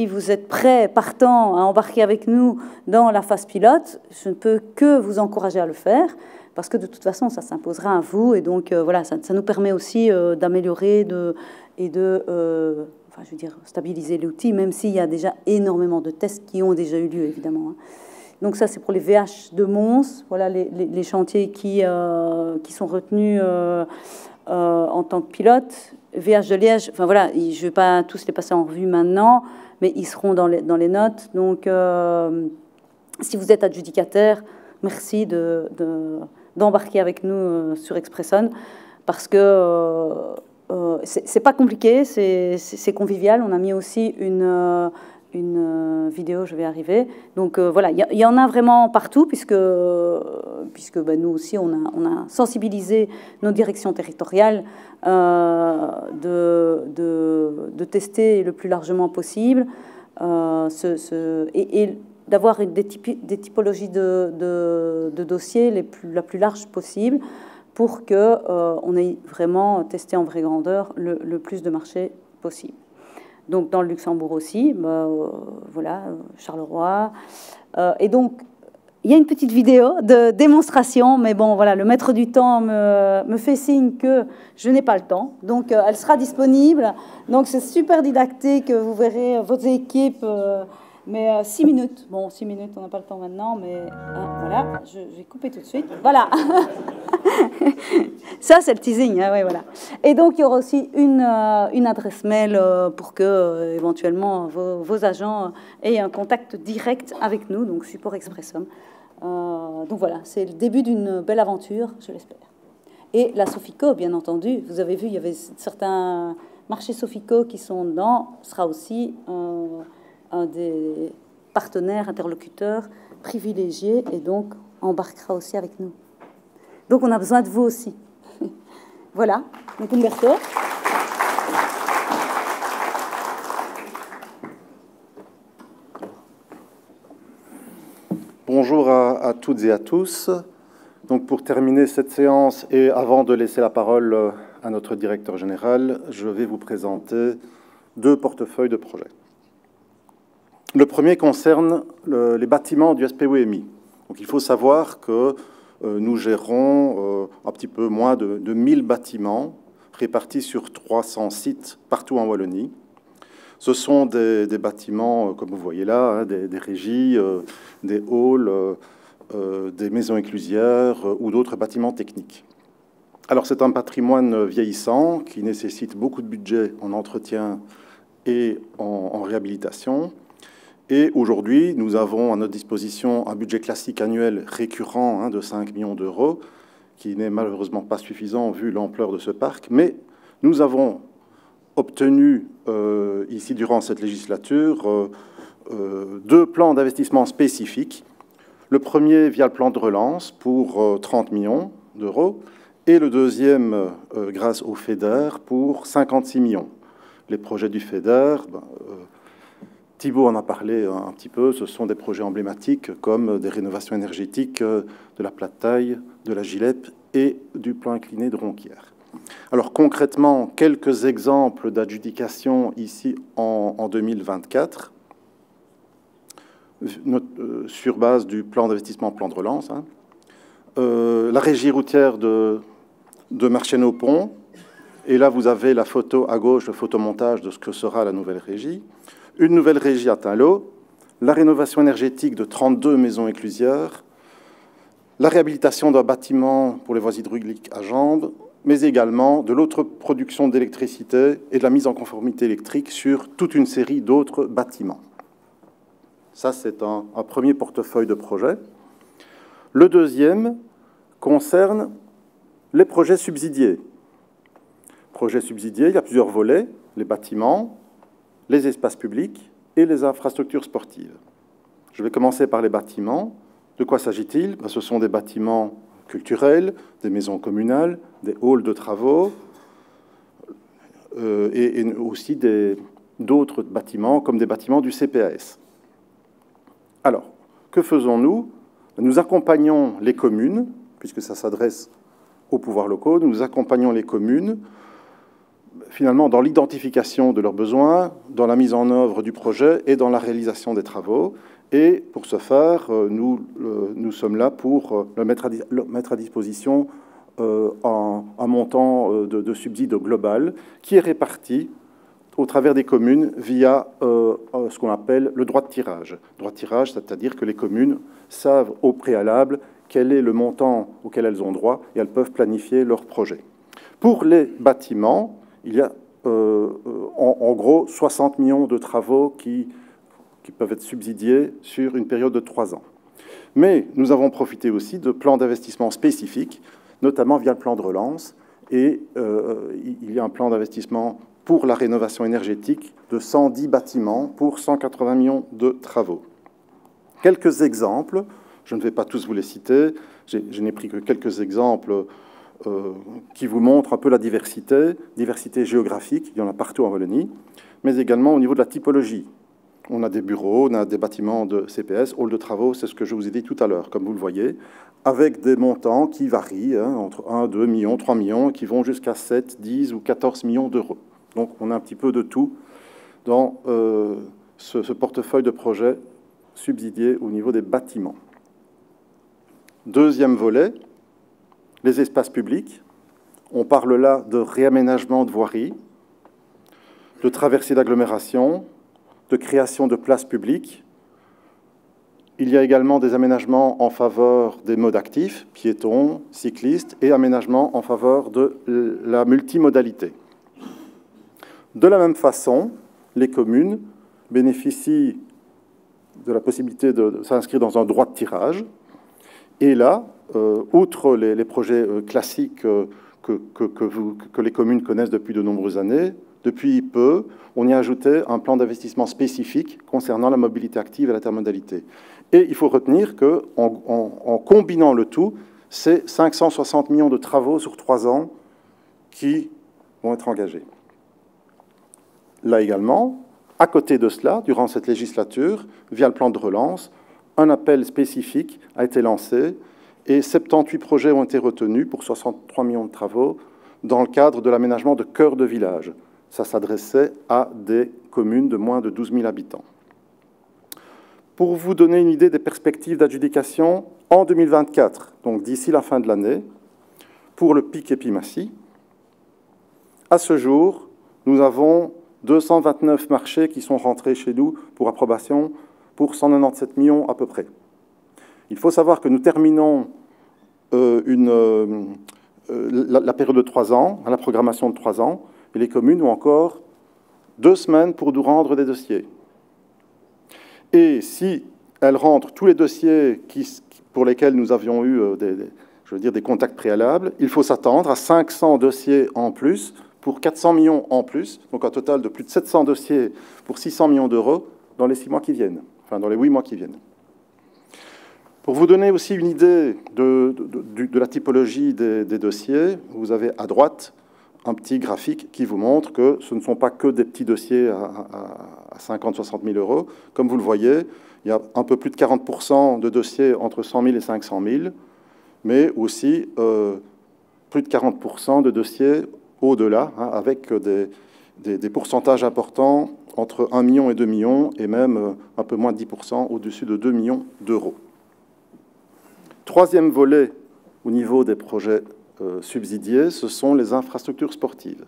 vous êtes prêts, partants à embarquer avec nous dans la phase pilote, je ne peux que vous encourager à le faire, parce que de toute façon, ça s'imposera à vous. Et donc, voilà, ça nous permet aussi d'améliorer stabiliser l'outil, même s'il y a déjà énormément de tests qui ont déjà eu lieu, évidemment. Donc ça, c'est pour les VH de Mons, voilà les chantiers qui sont retenus en tant que pilote. VH de Liège, enfin voilà, je ne vais pas tous les passer en revue maintenant, mais ils seront dans les notes. Donc, si vous êtes adjudicataire, merci d'embarquer avec nous sur Expressum, parce que c'est pas compliqué, c'est convivial. On a mis aussi une vidéo, je vais arriver. Donc voilà, il y en a vraiment partout, puisque nous aussi, on a sensibilisé nos directions territoriales de tester le plus largement possible et d'avoir des typologies de dossiers la plus large possible pour qu'on ait vraiment testé en vraie grandeur le plus de marchés possible. Donc dans le Luxembourg aussi, voilà, Charleroi. Et donc, il y a une petite vidéo de démonstration, mais bon, voilà, le maître du temps me fait signe que je n'ai pas le temps. Donc, elle sera disponible. Donc, c'est super didactique. Vous verrez vos équipes. Mais 6 minutes. Bon, 6 minutes, on n'a pas le temps maintenant, mais voilà, je vais couper tout de suite. Voilà. Ça, c'est le teasing. Hein, ouais, voilà. Et donc, il y aura aussi une adresse mail pour que, éventuellement, vos agents aient un contact direct avec nous, donc support Expressum. Donc voilà, c'est le début d'une belle aventure, je l'espère. Et la Sofico, bien entendu, vous avez vu, il y avait certains marchés Sofico qui sont dedans, sera aussi un des partenaires, interlocuteurs privilégiés, et donc embarquera aussi avec nous. Donc on a besoin de vous aussi. Voilà, donc Umberto. Bonjour à toutes et à tous. Donc pour terminer cette séance et avant de laisser la parole à notre directeur général, je vais vous présenter 2 portefeuilles de projets. Le premier concerne les bâtiments du SPWMI. Donc il faut savoir que nous gérons un petit peu moins de 1000 bâtiments répartis sur 300 sites partout en Wallonie. Ce sont des bâtiments, comme vous voyez là, hein, des régies, des halls, des maisons éclusières ou d'autres bâtiments techniques. Alors c'est un patrimoine vieillissant qui nécessite beaucoup de budget en entretien et en réhabilitation. Et aujourd'hui, nous avons à notre disposition un budget classique annuel récurrent hein, de 5 millions d'euros, qui n'est malheureusement pas suffisant vu l'ampleur de ce parc. Mais nous avons obtenu ici durant cette législature 2 plans d'investissement spécifiques. Le premier via le plan de relance pour 30 millions d'euros et le deuxième grâce au FEDER pour 56 millions. Les projets du FEDER, Thibault en a parlé un petit peu, ce sont des projets emblématiques comme des rénovations énergétiques de la Plataille, de la Gilep et du plan incliné de Ronquière. Alors concrètement, quelques exemples d'adjudication ici en 2024, sur base du plan d'investissement, plan de relance. Hein. La régie routière de Marchena-au-Pont, et là vous avez la photo à gauche, le photomontage de ce que sera la nouvelle régie. Une nouvelle régie à Tinlot, la rénovation énergétique de 32 maisons éclusières, la réhabilitation d'un bâtiment pour les voies hydrauliques à Jambes, mais également de l'autre production d'électricité et de la mise en conformité électrique sur toute une série d'autres bâtiments. Ça, c'est un premier portefeuille de projets. Le deuxième concerne les projets subsidiés. Projets subsidiés, il y a plusieurs volets, les bâtiments, les espaces publics et les infrastructures sportives. Je vais commencer par les bâtiments. De quoi s'agit-il? Ce sont des bâtiments culturels, des maisons communales, des halls de travaux et aussi d'autres bâtiments comme des bâtiments du CPAS. Alors, que faisons-nous? Nous accompagnons les communes, puisque ça s'adresse aux pouvoirs locaux, nous accompagnons les communes finalement dans l'identification de leurs besoins, dans la mise en œuvre du projet et dans la réalisation des travaux. Et pour ce faire, nous sommes là pour mettre à disposition un montant de subside global qui est réparti au travers des communes via ce qu'on appelle le droit de tirage. Droit de tirage, c'est-à-dire que les communes savent au préalable quel est le montant auquel elles ont droit et elles peuvent planifier leur projet. Pour les bâtiments, il y a en gros 60 millions de travaux qui peuvent être subsidiés sur une période de 3 ans. Mais nous avons profité aussi de plans d'investissement spécifiques, notamment via le plan de relance. Et il y a un plan d'investissement pour la rénovation énergétique de 110 bâtiments pour 180 millions de travaux. Quelques exemples, je ne vais pas tous vous les citer, je n'ai pris que quelques exemples qui vous montrent un peu la diversité géographique, il y en a partout en Wallonie, mais également au niveau de la typologie. On a des bureaux, on a des bâtiments de CPS, hall de travaux, c'est ce que je vous ai dit tout à l'heure, comme vous le voyez, avec des montants qui varient entre 1, 2 millions, 3 millions, qui vont jusqu'à 7, 10 ou 14 millions d'euros. Donc on a un petit peu de tout dans ce portefeuille de projets subsidiés au niveau des bâtiments. Deuxième volet, les espaces publics. On parle là de réaménagement de voiries, de traversées d'agglomération, de création de places publiques. Il y a également des aménagements en faveur des modes actifs, piétons, cyclistes, et aménagements en faveur de la multimodalité. De la même façon, les communes bénéficient de la possibilité de s'inscrire dans un droit de tirage. Et là, outre les projets classiques que les communes connaissent depuis de nombreuses années, depuis peu, on y a ajouté un plan d'investissement spécifique concernant la mobilité active et l'intermodalité. Et il faut retenir qu'en combinant le tout, c'est 560 millions de travaux sur 3 ans qui vont être engagés. Là également, à côté de cela, durant cette législature, via le plan de relance, un appel spécifique a été lancé et 78 projets ont été retenus pour 63 millions de travaux dans le cadre de l'aménagement de cœur de village. Ça s'adressait à des communes de moins de 12 000 habitants. Pour vous donner une idée des perspectives d'adjudication En 2024, donc d'ici la fin de l'année, pour le pic Epimassy, à ce jour, nous avons 229 marchés qui sont rentrés chez nous pour approbation pour 197 millions à peu près. Il faut savoir que nous terminons la période de 3 ans, la programmation de 3 ans, et les communes ont encore 2 semaines pour nous rendre des dossiers. Et si elles rentrent tous les dossiers pour lesquels nous avions eu des contacts préalables, il faut s'attendre à 500 dossiers en plus pour 400 millions en plus, donc un total de plus de 700 dossiers pour 600 millions d'euros dans les 6 mois qui viennent, enfin dans les 8 mois qui viennent. Pour vous donner aussi une idée de la typologie des dossiers, vous avez à droite un petit graphique qui vous montre que ce ne sont pas que des petits dossiers à 50-60 000 euros. Comme vous le voyez, il y a un peu plus de 40% de dossiers entre 100 000 et 500 000, mais aussi plus de 40% de dossiers au-delà, hein, avec des pourcentages importants entre 1 million et 2 millions, et même un peu moins de 10% au-dessus de 2 millions d'euros. Troisième volet au niveau des projets subsidiés, ce sont les infrastructures sportives.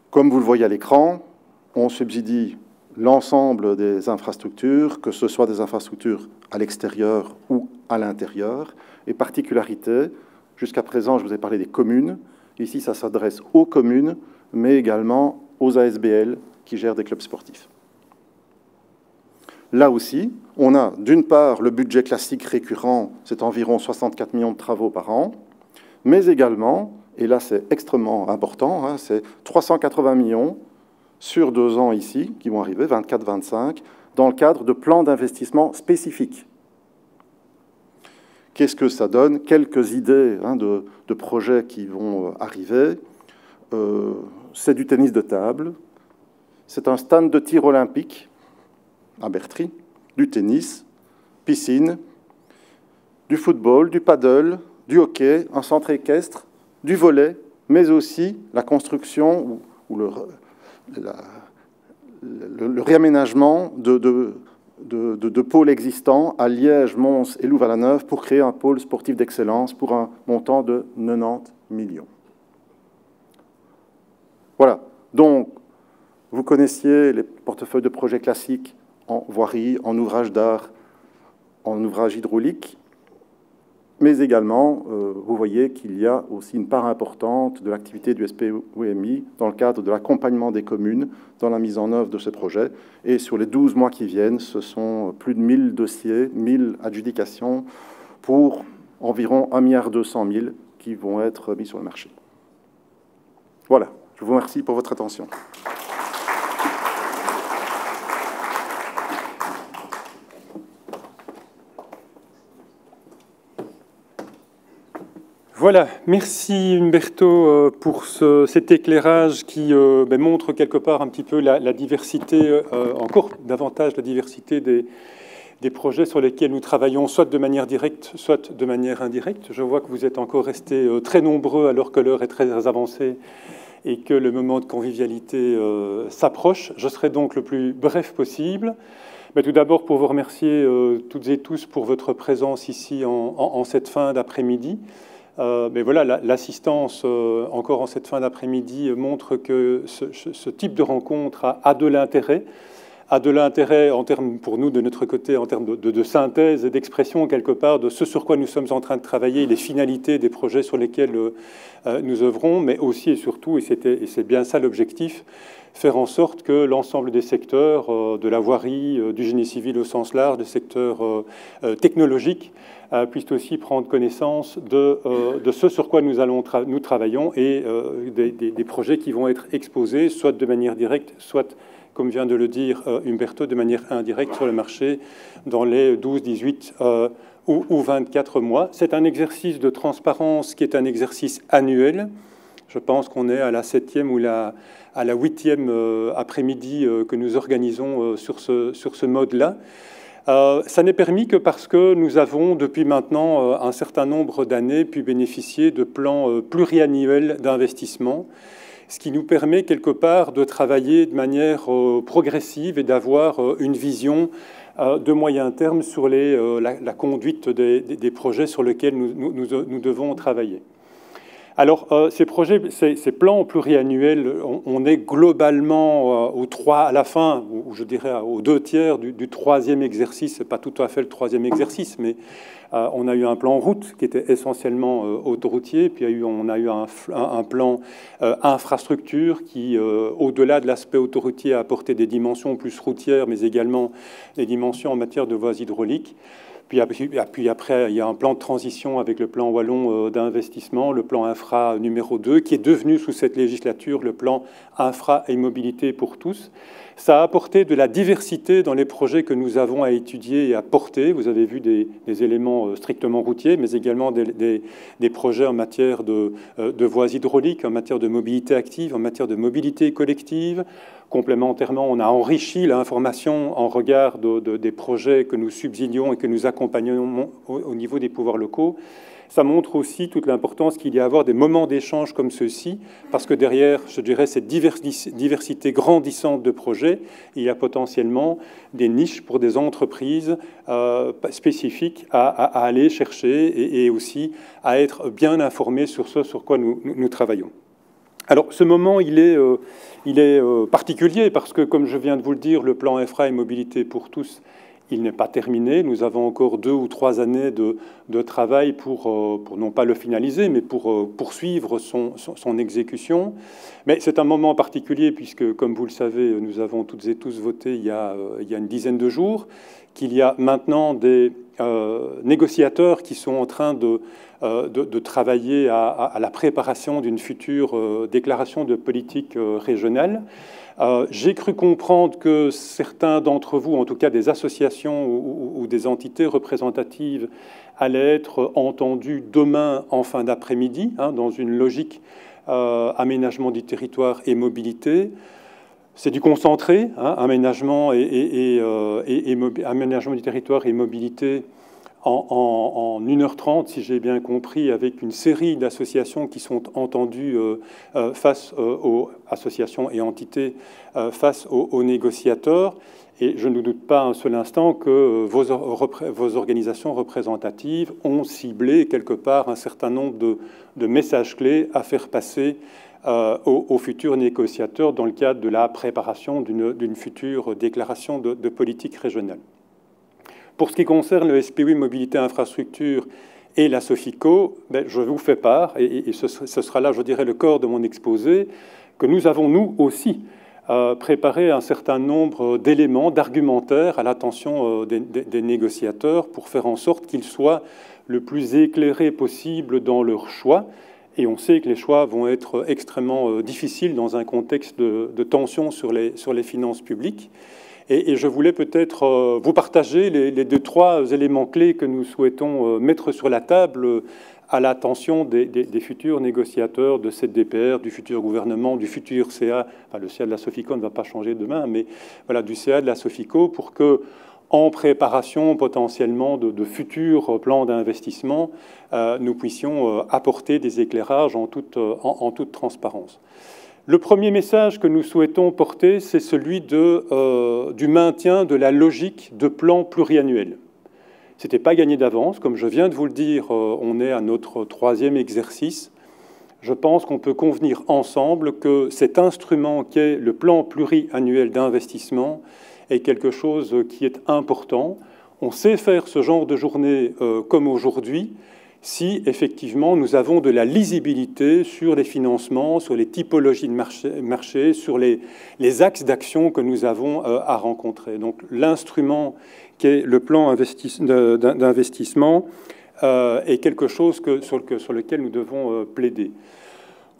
Comme vous le voyez à l'écran, on subsidie l'ensemble des infrastructures, que ce soit des infrastructures à l'extérieur ou à l'intérieur. Et particularité, jusqu'à présent, je vous ai parlé des communes. Ici, ça s'adresse aux communes, mais également aux ASBL qui gèrent des clubs sportifs. Là aussi, on a d'une part le budget classique récurrent, c'est environ 64 millions de travaux par an, mais également, et là c'est extrêmement important, hein, c'est 380 millions sur 2 ans ici, qui vont arriver, 24-25, dans le cadre de plans d'investissement spécifiques. Qu'est-ce que ça donne? Quelques idées hein, de projets qui vont arriver. C'est du tennis de table, c'est un stand de tir olympique à Bertry, du tennis, piscine, du football, du paddle, du hockey, un centre équestre, du volley, mais aussi la construction ou le réaménagement de pôles existants à Liège, Mons et Louvain-la-Neuve pour créer un pôle sportif d'excellence pour un montant de 90 millions. Voilà. Donc, vous connaissiez les portefeuilles de projets classiques en voirie, en ouvrage d'art, en ouvrage hydraulique, mais également, vous voyez qu'il y a aussi une part importante de l'activité du SPOMI dans le cadre de l'accompagnement des communes dans la mise en œuvre de ce projet. Et sur les 12 mois qui viennent, ce sont plus de 1000 dossiers, 1000 adjudications pour environ 1,2 milliard qui vont être mis sur le marché. Voilà, je vous remercie pour votre attention. Voilà, merci Umberto pour cet éclairage qui montre quelque part un petit peu la diversité, encore davantage la diversité des projets sur lesquels nous travaillons, soit de manière directe, soit de manière indirecte. Je vois que vous êtes encore restés très nombreux alors que l'heure est très avancée et que le moment de convivialité s'approche. Je serai donc le plus bref possible. Mais tout d'abord, pour vous remercier toutes et tous pour votre présence ici en cette fin d'après-midi. Mais voilà, l'assistance, encore en cette fin d'après-midi, montre que ce type de rencontre a de l'intérêt. A de l'intérêt en termes, pour nous, de notre côté, en termes de synthèse et d'expression, quelque part, de ce sur quoi nous sommes en train de travailler, les finalités des projets sur lesquels nous œuvrons, mais aussi et surtout, et c'est bien ça l'objectif, faire en sorte que l'ensemble des secteurs, de la voirie, du génie civil au sens large, des secteurs technologiques, puissent aussi prendre connaissance de ce sur quoi nous travaillons et des projets qui vont être exposés, soit de manière directe, soit, comme vient de le dire Umberto, de manière indirecte sur le marché dans les 12, 18 ou 24 mois. C'est un exercice de transparence qui est un exercice annuel. Je pense qu'on est à la 7e ou à la 8e après-midi que nous organisons sur ce mode-là. Ça n'est permis que parce que nous avons, depuis maintenant un certain nombre d'années, pu bénéficier de plans pluriannuels d'investissement. ce qui nous permet quelque part de travailler de manière progressive et d'avoir une vision de moyen terme sur la conduite des projets sur lesquels nous devons travailler. Alors, ces projets, ces plans pluriannuels, on est globalement à la fin, ou je dirais aux 2/3 du troisième exercice. Ce n'est pas tout à fait le troisième exercice, mais on a eu un plan route qui était essentiellement autoroutier, puis on a eu un plan infrastructure qui, au-delà de l'aspect autoroutier, a apporté des dimensions plus routières, mais également des dimensions en matière de voies hydrauliques. Puis après, il y a un plan de transition avec le plan wallon d'investissement, le plan infra numéro 2, qui est devenu sous cette législature le plan infra et mobilité pour tous. Ça a apporté de la diversité dans les projets que nous avons à étudier et à porter. Vous avez vu des éléments strictement routiers, mais également des projets en matière de voies hydrauliques, en matière de mobilité active, en matière de mobilité collective. Complémentairement, on a enrichi l'information en regard des projets que nous subsidions et que nous accompagnons au niveau des pouvoirs locaux. Ça montre aussi toute l'importance qu'il y a à avoir des moments d'échange comme ceux-ci, parce que derrière, je dirais, cette diversité grandissante de projets, il y a potentiellement des niches pour des entreprises spécifiques à aller chercher et aussi à être bien informées sur ce sur quoi nous travaillons. Alors, ce moment, il est particulier parce que, comme je viens de vous le dire, le plan infra et mobilité pour tous, il n'est pas terminé. Nous avons encore 2 ou 3 années de travail pour non pas le finaliser, mais pour poursuivre son exécution. Mais c'est un moment particulier puisque, comme vous le savez, nous avons toutes et tous voté il y a une dizaine de jours, qu'il y a maintenant des négociateurs qui sont en train de travailler à la préparation d'une future déclaration de politique régionale. J'ai cru comprendre que certains d'entre vous, en tout cas des associations ou des entités représentatives, allaient être entendus demain en fin d'après-midi, dans une logique aménagement du territoire et mobilité. C'est du concentré, aménagement aménagement du territoire et mobilité en 1h30, si j'ai bien compris, avec une série d'associations qui sont entendues face aux associations et entités, face aux négociateurs. Et je ne doute pas un seul instant que vos organisations représentatives ont ciblé quelque part un certain nombre de messages clés à faire passer aux futurs négociateurs dans le cadre de la préparation d'une future déclaration de politique régionale. Pour ce qui concerne le SPV Mobilité Infrastructure et la Sofico, je vous fais part, et ce sera là, je dirais, le corps de mon exposé, que nous avons, nous aussi, préparé un certain nombre d'éléments, d'argumentaires à l'attention des négociateurs pour faire en sorte qu'ils soient le plus éclairés possible dans leur choix. Et on sait que les choix vont être extrêmement difficiles dans un contexte de tension sur les finances publiques. Et je voulais peut-être vous partager les 2-3 éléments clés que nous souhaitons mettre sur la table à l'attention des futurs négociateurs de cette DPR, du futur gouvernement, du futur CA. Enfin, le CA de la Sofico ne va pas changer demain, mais voilà, du CA de la Sofico pour que, en préparation potentiellement de futurs plans d'investissement, nous puissions apporter des éclairages en toute transparence. Le premier message que nous souhaitons porter, c'est celui du maintien de la logique de plan pluriannuel. Ce n'était pas gagné d'avance. Comme je viens de vous le dire, on est à notre 3e exercice. Je pense qu'on peut convenir ensemble que cet instrument qu'est le plan pluriannuel d'investissement est quelque chose qui est important. On sait faire ce genre de journée comme aujourd'hui, si effectivement nous avons de la lisibilité sur les financements, sur les typologies de marché, sur les axes d'action que nous avons à rencontrer. Donc l'instrument qu'est le plan d'investissement est quelque chose sur lequel nous devons plaider.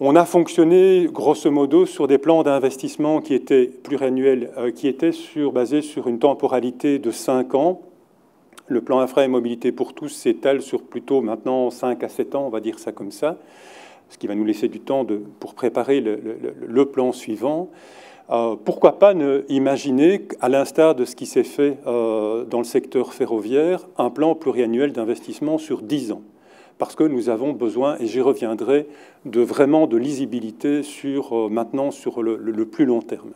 On a fonctionné grosso modo sur des plans d'investissement qui étaient pluriannuels, qui étaient basés sur une temporalité de 5 ans. Le plan infra et mobilité pour tous s'étale sur plutôt maintenant 5 à 7 ans, on va dire ça comme ça, ce qui va nous laisser du temps pour préparer le plan suivant. Pourquoi pas imaginer, à l'instar de ce qui s'est fait dans le secteur ferroviaire, un plan pluriannuel d'investissement sur 10 ans. parce que nous avons besoin, et j'y reviendrai, vraiment de lisibilité maintenant sur le plus long terme.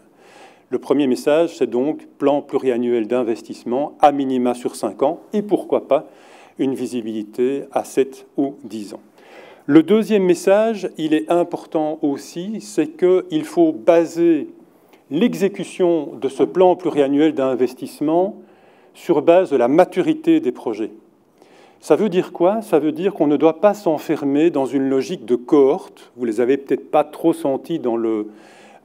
Le premier message, c'est donc plan pluriannuel d'investissement à minima sur 5 ans, et pourquoi pas une visibilité à 7 ou 10 ans. Le deuxième message, il est important aussi, c'est qu'il faut baser l'exécution de ce plan pluriannuel d'investissement sur base de la maturité des projets. Ça veut dire quoi? Ça veut dire qu'on ne doit pas s'enfermer dans une logique de cohorte. Vous les avez peut-être pas trop sentis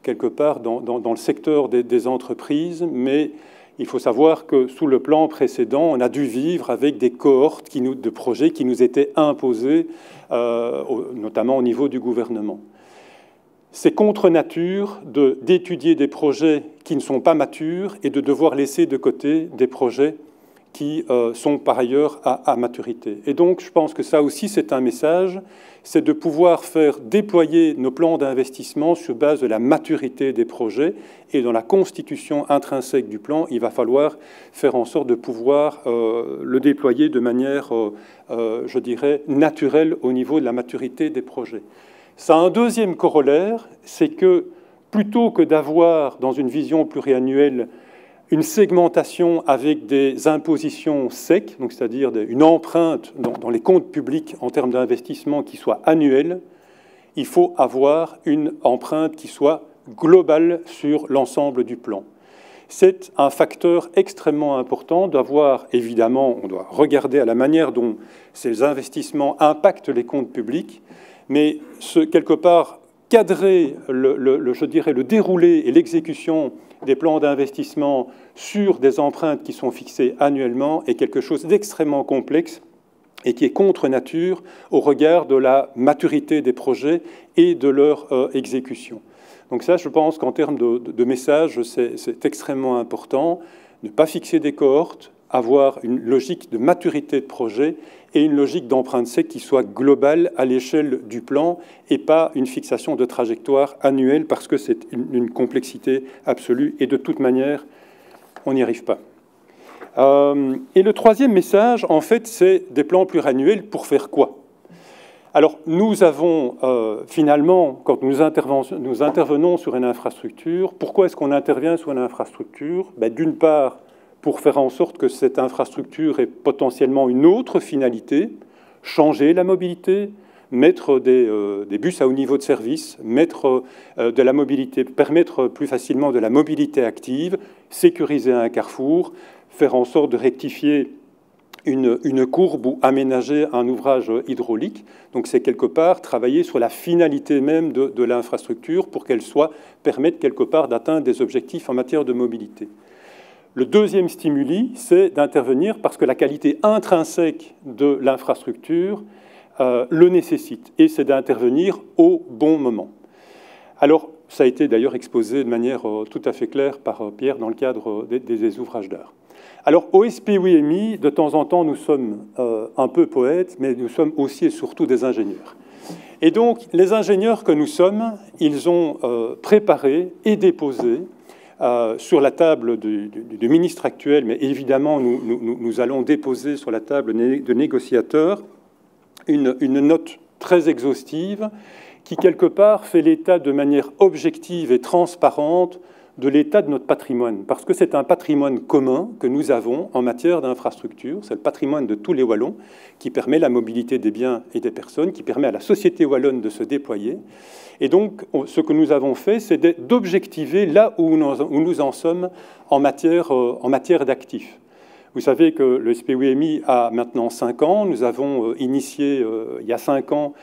quelque part dans le secteur des entreprises, mais il faut savoir que sous le plan précédent, on a dû vivre avec des cohortes de projets qui nous étaient imposés, notamment au niveau du gouvernement. C'est contre nature d'étudier des projets qui ne sont pas matures et de devoir laisser de côté des projets qui sont par ailleurs à maturité. Et donc, je pense que ça aussi, c'est un message, c'est de pouvoir faire déployer nos plans d'investissement sur base de la maturité des projets. Et dans la constitution intrinsèque du plan, il va falloir faire en sorte de pouvoir le déployer de manière, je dirais, naturelle au niveau de la maturité des projets. Ça a un deuxième corollaire, c'est que plutôt que d'avoir, dans une vision pluriannuelle, une segmentation avec des impositions secs, donc c'est-à-dire une empreinte dans les comptes publics en termes d'investissement qui soit annuelle, il faut avoir une empreinte qui soit globale sur l'ensemble du plan. C'est un facteur extrêmement important d'avoir, évidemment, on doit regarder à la manière dont ces investissements impactent les comptes publics, mais quelque part cadrer je dirais, le déroulé et l'exécution des plans d'investissement sur des empreintes qui sont fixées annuellement est quelque chose d'extrêmement complexe et qui est contre nature au regard de la maturité des projets et de leur exécution. Donc ça, je pense qu'en termes de message, c'est extrêmement important. Ne pas fixer des cohortes, avoir une logique de maturité de projet et une logique d'empreinte sec qui soit globale à l'échelle du plan et pas une fixation de trajectoire annuelle parce que c'est une complexité absolue et de toute manière, on n'y arrive pas. Et le troisième message, en fait, c'est des plans pluriannuels pour faire quoi? Alors, nous avons finalement, quand nous intervenons sur une infrastructure, pourquoi est-ce qu'on intervient sur une infrastructure? D'une part, pour faire en sorte que cette infrastructure ait potentiellement une autre finalité, changer la mobilité, mettre des bus à haut niveau de service, mettre de la mobilité, permettre plus facilement de la mobilité active, sécuriser un carrefour, faire en sorte de rectifier une courbe ou aménager un ouvrage hydraulique. Donc c'est quelque part travailler sur la finalité même de l'infrastructure pour qu'elle permette quelque part d'atteindre des objectifs en matière de mobilité. Le deuxième stimuli, c'est d'intervenir parce que la qualité intrinsèque de l'infrastructure le nécessite, et c'est d'intervenir au bon moment. Alors, ça a été d'ailleurs exposé de manière tout à fait claire par Pierre dans le cadre des ouvrages d'art. Alors, au SPWMI, de temps en temps, nous sommes un peu poètes, mais nous sommes aussi et surtout des ingénieurs. Et donc, les ingénieurs que nous sommes, ils ont préparé et déposé sur la table du ministre actuel, mais évidemment, nous allons déposer sur la table de négociateurs une note très exhaustive qui, quelque part, fait l'état de manière objective et transparente de l'état de notre patrimoine, parce que c'est un patrimoine commun que nous avons en matière d'infrastructure. C'est le patrimoine de tous les Wallons qui permet la mobilité des biens et des personnes, qui permet à la société wallonne de se déployer. Et donc, ce que nous avons fait, c'est d'objectiver là où nous en sommes en matière d'actifs. Vous savez que le SPWMI a maintenant 5 ans. Nous avons initié, il y a 5 ans,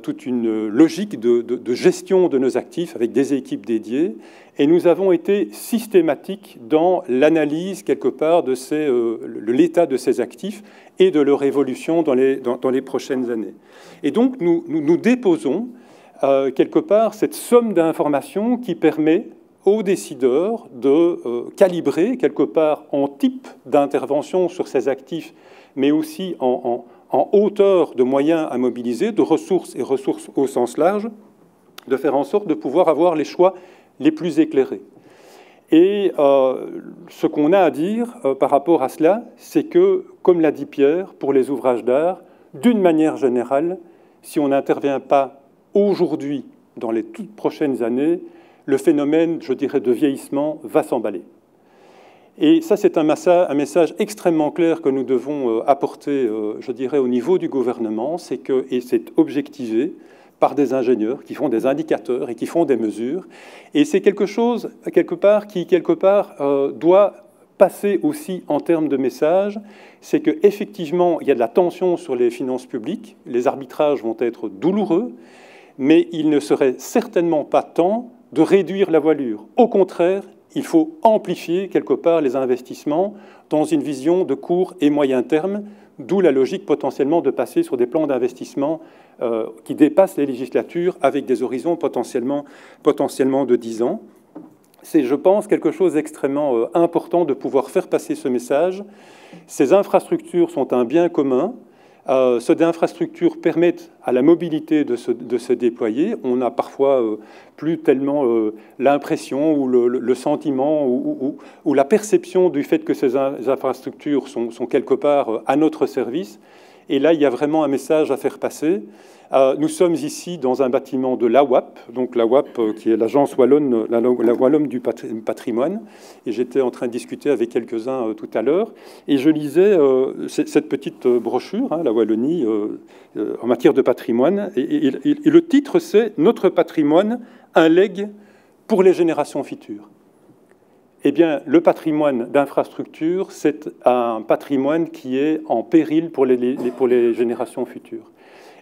toute une logique de gestion de nos actifs avec des équipes dédiées. Et nous avons été systématiques dans l'analyse, quelque part, de l'état de ces actifs et de leur évolution dans les prochaines années. Et donc, nous déposons, quelque part, cette somme d'informations qui permet aux décideurs de calibrer, quelque part, en type d'intervention sur ces actifs, mais aussi en hauteur de moyens à mobiliser, de ressources et ressources au sens large, de faire en sorte de pouvoir avoir les choix les plus éclairés. Et ce qu'on a à dire par rapport à cela, c'est que, comme l'a dit Pierre, pour les ouvrages d'art, d'une manière générale, si on n'intervient pas aujourd'hui, dans les toutes prochaines années, le phénomène, je dirais, de vieillissement va s'emballer. Et ça, c'est un message extrêmement clair que nous devons apporter, je dirais, au niveau du gouvernement, c'est que, et c'est objectivé par des ingénieurs qui font des indicateurs et qui font des mesures, et c'est quelque chose, quelque part, qui, doit passer aussi en termes de message, c'est qu'effectivement, il y a de la tension sur les finances publiques, les arbitrages vont être douloureux, mais il ne serait certainement pas temps de réduire la voilure. Au contraire, il faut amplifier quelque part les investissements dans une vision de court et moyen terme, d'où la logique potentiellement de passer sur des plans d'investissement qui dépassent les législatures avec des horizons potentiellement de 10 ans. C'est, je pense, quelque chose d'extrêmement important de pouvoir faire passer ce message. Ces infrastructures sont un bien commun. Ces infrastructures permettent à la mobilité de se déployer. On a parfois plus tellement l'impression ou le sentiment ou la perception du fait que ces infrastructures sont quelque part à notre service. Et là, il y a vraiment un message à faire passer. Nous sommes ici dans un bâtiment de l'AWAP, donc l'AWAP qui est l'agence wallonne, la Wallonne du patrimoine, et j'étais en train de discuter avec quelques-uns tout à l'heure, et je lisais cette petite brochure, hein, la Wallonie en matière de patrimoine, et le titre c'est « Notre patrimoine, un legs pour les générations futures ». Eh bien, le patrimoine d'infrastructure, c'est un patrimoine qui est en péril pour les générations futures.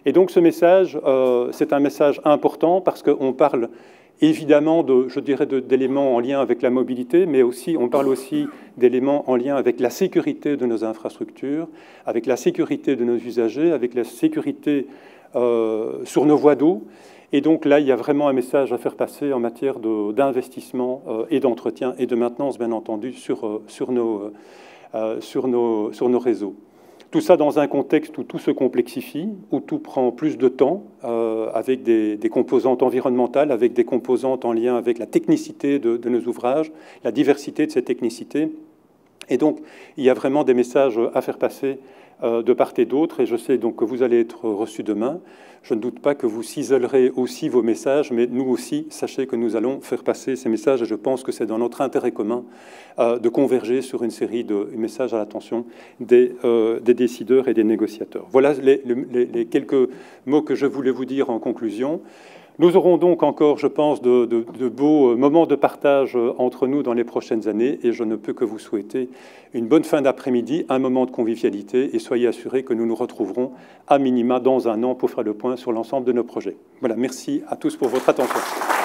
Et donc ce message, c'est un message important parce qu'on parle évidemment d'éléments en lien avec la mobilité, mais aussi, on parle aussi d'éléments en lien avec la sécurité de nos infrastructures, avec la sécurité de nos usagers, avec la sécurité sur nos voies d'eau. Et donc là, il y a vraiment un message à faire passer en matière d'investissement et d'entretien et de maintenance, bien entendu, sur nos réseaux. Tout ça dans un contexte où tout se complexifie, où tout prend plus de temps, avec des composantes environnementales, avec des composantes en lien avec la technicité de nos ouvrages, la diversité de ces technicités. Et donc, il y a vraiment des messages à faire passer de part et d'autre, et je sais donc que vous allez être reçus demain. Je ne doute pas que vous ciselerez aussi vos messages, mais nous aussi, sachez que nous allons faire passer ces messages, et je pense que c'est dans notre intérêt commun de converger sur une série de messages à l'attention des décideurs et des négociateurs. Voilà les quelques mots que je voulais vous dire en conclusion. Nous aurons donc encore, je pense, de beaux moments de partage entre nous dans les prochaines années, et je ne peux que vous souhaiter une bonne fin d'après-midi, un moment de convivialité, et soyez assurés que nous nous retrouverons à minima dans un an pour faire le point sur l'ensemble de nos projets. Voilà, merci à tous pour votre attention.